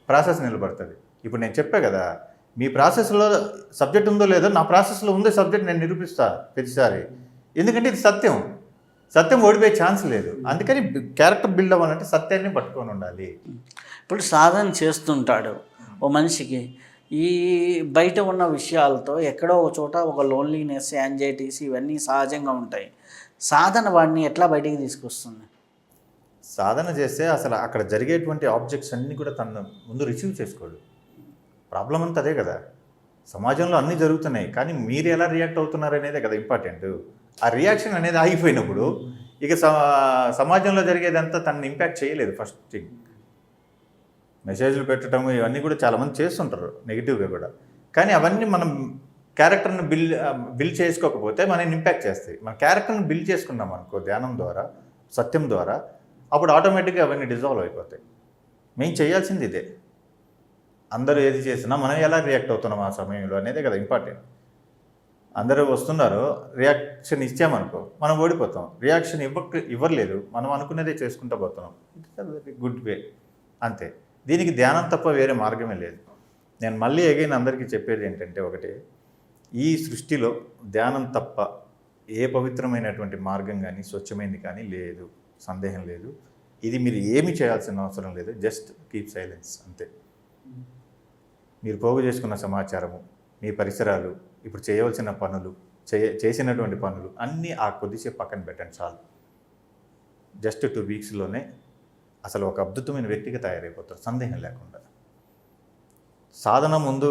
ప్రాసెస్ నిలబడుతుంది. ఇప్పుడు నేను చెప్పా కదా, మీ ప్రాసెస్లో సబ్జెక్ట్ ఉందో లేదో, నా ప్రాసెస్లో ఉందే సబ్జెక్ట్ నేను నిరూపిస్తాను ప్రతిసారి. ఎందుకంటే ఇది సత్యం. సత్యం ఓడిపోయే ఛాన్స్ లేదు. అందుకని క్యారెక్టర్ బిల్డ్ అవ్వాలంటే సత్యాన్ని పట్టుకొని ఉండాలి. ఇప్పుడు సాధన చేస్తుంటాడు ఓ మనిషికి, ఈ బయట ఉన్న విషయాలతో ఎక్కడో ఒక చోట ఒక లోన్లీనెస్, యాంగ్జైటీస్ ఇవన్నీ సహజంగా ఉంటాయి. సాధన వాడిని ఎట్లా బయటికి తీసుకొస్తుంది? సాధన చేస్తే అసలు అక్కడ జరిగేటువంటి ఆబ్జెక్ట్స్ అన్నీ కూడా తను ముందు రిసీవ్ చేసుకోడు. ప్రాబ్లం అంతా అదే కదా. సమాజంలో అన్నీ జరుగుతున్నాయి, కానీ మీరు ఎలా రియాక్ట్ అవుతున్నారు అనేదే కదా ఇంపార్టెంట్. ఆ రియాక్షన్ అనేది ఆగిపోయినప్పుడు ఇక సమాజంలో జరిగేదంతా తనని ఇంపాక్ట్ చేయలేదు. ఫస్ట్ థింగ్, మెసేజ్లు పెట్టడం ఇవన్నీ కూడా చాలామంది చేస్తుంటారు నెగిటివ్గా కూడా, కానీ అవన్నీ మనం క్యారెక్టర్ని బిల్డ్ చేసుకోకపోతే మనని ఇంపాక్ట్ చేస్తాయి. మన క్యారెక్టర్ని బిల్డ్ చేసుకున్నాం అనుకో ధ్యానం ద్వారా, సత్యం ద్వారా, అప్పుడు ఆటోమేటిక్గా అవన్నీ డిజాల్వ్ అయిపోతాయి. మేము చేయాల్సింది ఇదే. అందరూ ఏది చేసినా మనం ఎలా రియాక్ట్ అవుతున్నాం ఆ సమయంలో అనేదే కదా ఇంపార్టెంట్. అందరూ వస్తున్నారు, రియాక్షన్ ఇచ్చామనుకో మనం ఓడిపోతాం. రియాక్షన్ ఇవ్వలేదు, మనం అనుకునేదే చేసుకుంటూ పోతున్నాం. ఇట్స్ గుడ్ వే, అంతే. దీనికి ధ్యానం తప్ప వేరే మార్గమే లేదు. నేను మళ్ళీ అగైన్ అందరికీ చెప్పేది ఏంటంటే ఒకటి, ఈ సృష్టిలో ధ్యానం తప్ప ఏ పవిత్రమైనటువంటి మార్గం కానీ స్వచ్ఛమైనది కానీ లేదు, సందేహం లేదు. ఇది మీరు ఏమీ చేయాల్సిన అవసరం లేదు, జస్ట్ కీప్ సైలెన్స్ అంతే. మీరు పోగు చేసుకున్న సమాచారము, మీ పరిసరాలు, ఇప్పుడు చేయవలసిన పనులు, చేసినటువంటి పనులు అన్నీ ఆ కొద్దిసేపు పక్కన పెట్టండి చాలు. జస్ట్ 2 వీక్స్లోనే అసలు ఒక అద్భుతమైన వ్యక్తిగా తయారైపోతారు, సందేహం లేకుండా. సాధన ముందు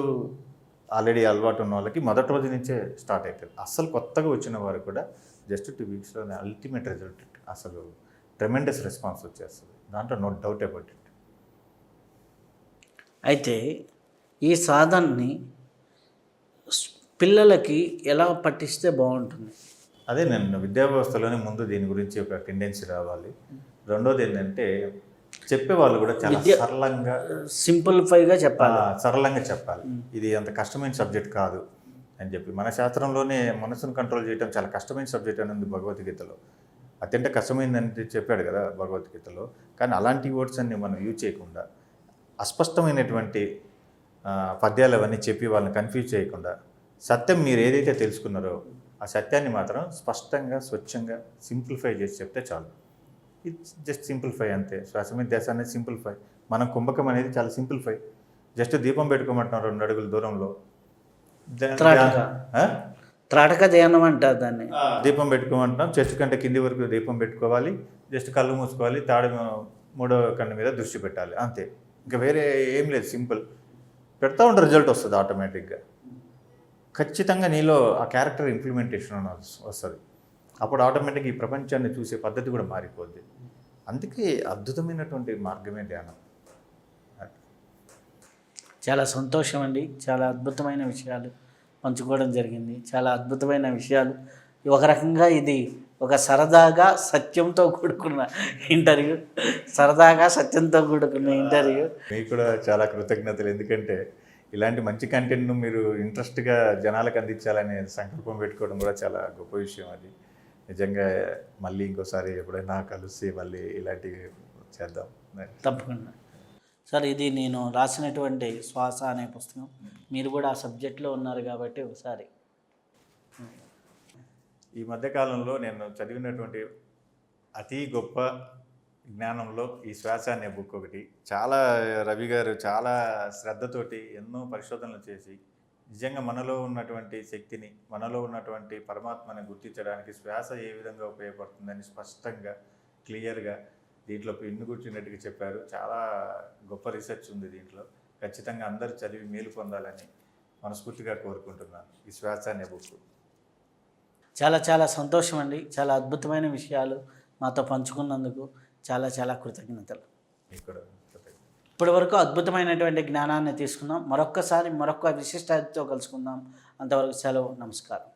ఆల్రెడీ అలవాటు ఉన్న వాళ్ళకి మొదటి రోజు నుంచే స్టార్ట్ అవుతుంది. అసలు కొత్తగా వచ్చిన వారు కూడా జస్ట్ 2 వీక్స్లోనే అల్టిమేట్ రిజల్ట్, అసలు ట్రెమెండస్ రెస్పాన్స్ వచ్చేస్తుంది. దాంట్లో నో డౌట్ అబౌట్ ఇట్. అయితే ఈ సాధనని పిల్లలకి ఎలా పట్టిస్తే బాగుంటుంది? అదే నేను విద్యా వ్యవస్థలోనే ముందు దీని గురించి ఒక టెండెన్సీ రావాలి. రెండోది ఏంటంటే చెప్పేవాళ్ళు కూడా చాలా సరళంగా, సింప్లిఫైగా చెప్పాలి, సరళంగా చెప్పాలి. ఇది అంత కష్టమైన సబ్జెక్ట్ కాదు అని చెప్పి. మన శాస్త్రంలోనే మనసును కంట్రోల్ చేయడం చాలా కష్టమైన సబ్జెక్ట్ అని ఉంది భగవద్గీతలో. అత్యంత కష్టమైందని చెప్పాడు కదా భగవద్గీతలో. కానీ అలాంటి వర్డ్స్ అన్ని మనం యూజ్ చేయకుండా, అస్పష్టమైనటువంటి పద్యాలు అవన్నీ చెప్పి వాళ్ళని కన్ఫ్యూజ్ చేయకుండా, సత్యం మీరు ఏదైతే తెలుసుకున్నారో ఆ సత్యాన్ని మాత్రం స్పష్టంగా, స్వచ్ఛంగా సింప్లిఫై చేసి చెప్తే చాలు. ఇట్స్ జస్ట్ సింప్లిఫై అంతే. శ్వాస మీద ధ్యాస అనేది సింప్లిఫై. మనం కుంభకం అనేది చాలా సింప్లిఫై. జస్ట్ దీపం పెట్టుకోమంటున్నాం 2 అడుగుల దూరంలో. త్రాటక ధ్యానం అంటారు దాన్ని. దీపం పెట్టుకోమంటున్నాం, చెస్ట్ కంటే కింది వరకు దీపం పెట్టుకోవాలి, జస్ట్ కళ్ళు మూసుకోవాలి, మూడో కన్ను మీద దృష్టి పెట్టాలి, అంతే. ఇంకా వేరే ఏం లేదు, సింపుల్. పెడతా ఉంటే రిజల్ట్ వస్తుంది ఆటోమేటిక్గా. ఖచ్చితంగా నీలో ఆ క్యారెక్టర్ ఇంప్లిమెంటేషన్ వస్తుంది. అప్పుడు ఆటోమేటిక్గా ఈ ప్రపంచాన్ని చూసే పద్ధతి కూడా మారిపోద్ది. అందుకే అద్భుతమైనటువంటి మార్గమే ధ్యానం. చాలా సంతోషం అండి, చాలా అద్భుతమైన విషయాలు పంచుకోవడం జరిగింది. చాలా అద్భుతమైన విషయాలు. ఒక రకంగా ఇది ఒక సరదాగా సత్యంతో కూడుకున్న ఇంటర్వ్యూ, సరదాగా సత్యంతో కూడుకున్న ఇంటర్వ్యూ. మీకు కూడా చాలా కృతజ్ఞతలు. ఎందుకంటే ఇలాంటి మంచి కంటెంట్ను మీరు ఇంట్రెస్ట్గా జనాలకు అందించాలనే సంకల్పం పెట్టుకోవడం కూడా చాలా గొప్ప విషయం. అది నిజంగా మళ్ళీ ఇంకోసారి ఎప్పుడైనా కలిసి మళ్ళీ ఇలాంటివి చేద్దాం. తప్పకుండా సార్. ఇది నేను రాసినటువంటి శ్వాస అనే పుస్తకం. మీరు కూడా ఆ సబ్జెక్ట్లో ఉన్నారు కాబట్టి ఒకసారి. ఈ మధ్యకాలంలో నేను చదివినటువంటి అతి గొప్ప జ్ఞానంలో ఈ శ్వాస అనే బుక్ ఒకటి. చాలా రవి గారు చాలా శ్రద్ధతోటి ఎన్నో పరిశోధనలు చేసి నిజంగా మనలో ఉన్నటువంటి శక్తిని, మనలో ఉన్నటువంటి పరమాత్మని గుర్తించడానికి శ్వాస ఏ విధంగా ఉపయోగపడుతుందని స్పష్టంగా, క్లియర్గా దీంట్లో పిన్ను కూర్చున్నట్టుగా చెప్పారు. చాలా గొప్ప రీసెర్చ్ ఉంది దీంట్లో. ఖచ్చితంగా అందరూ చదివి మేలు పొందాలని మనస్ఫూర్తిగా కోరుకుంటున్నాను. ఈ శ్వాస అనే బుక్. చాలా చాలా సంతోషం అండి. చాలా అద్భుతమైన విషయాలు మాతో పంచుకున్నందుకు చాలా చాలా కృతజ్ఞతలు. ఇప్పటి వరకు అద్భుతమైనటువంటి జ్ఞానాన్ని తీసుకున్నాం. మరొక్క విశిష్ట అతిథితో కలుసుకుందాం. అంతవరకు సెలవు. నమస్కారం.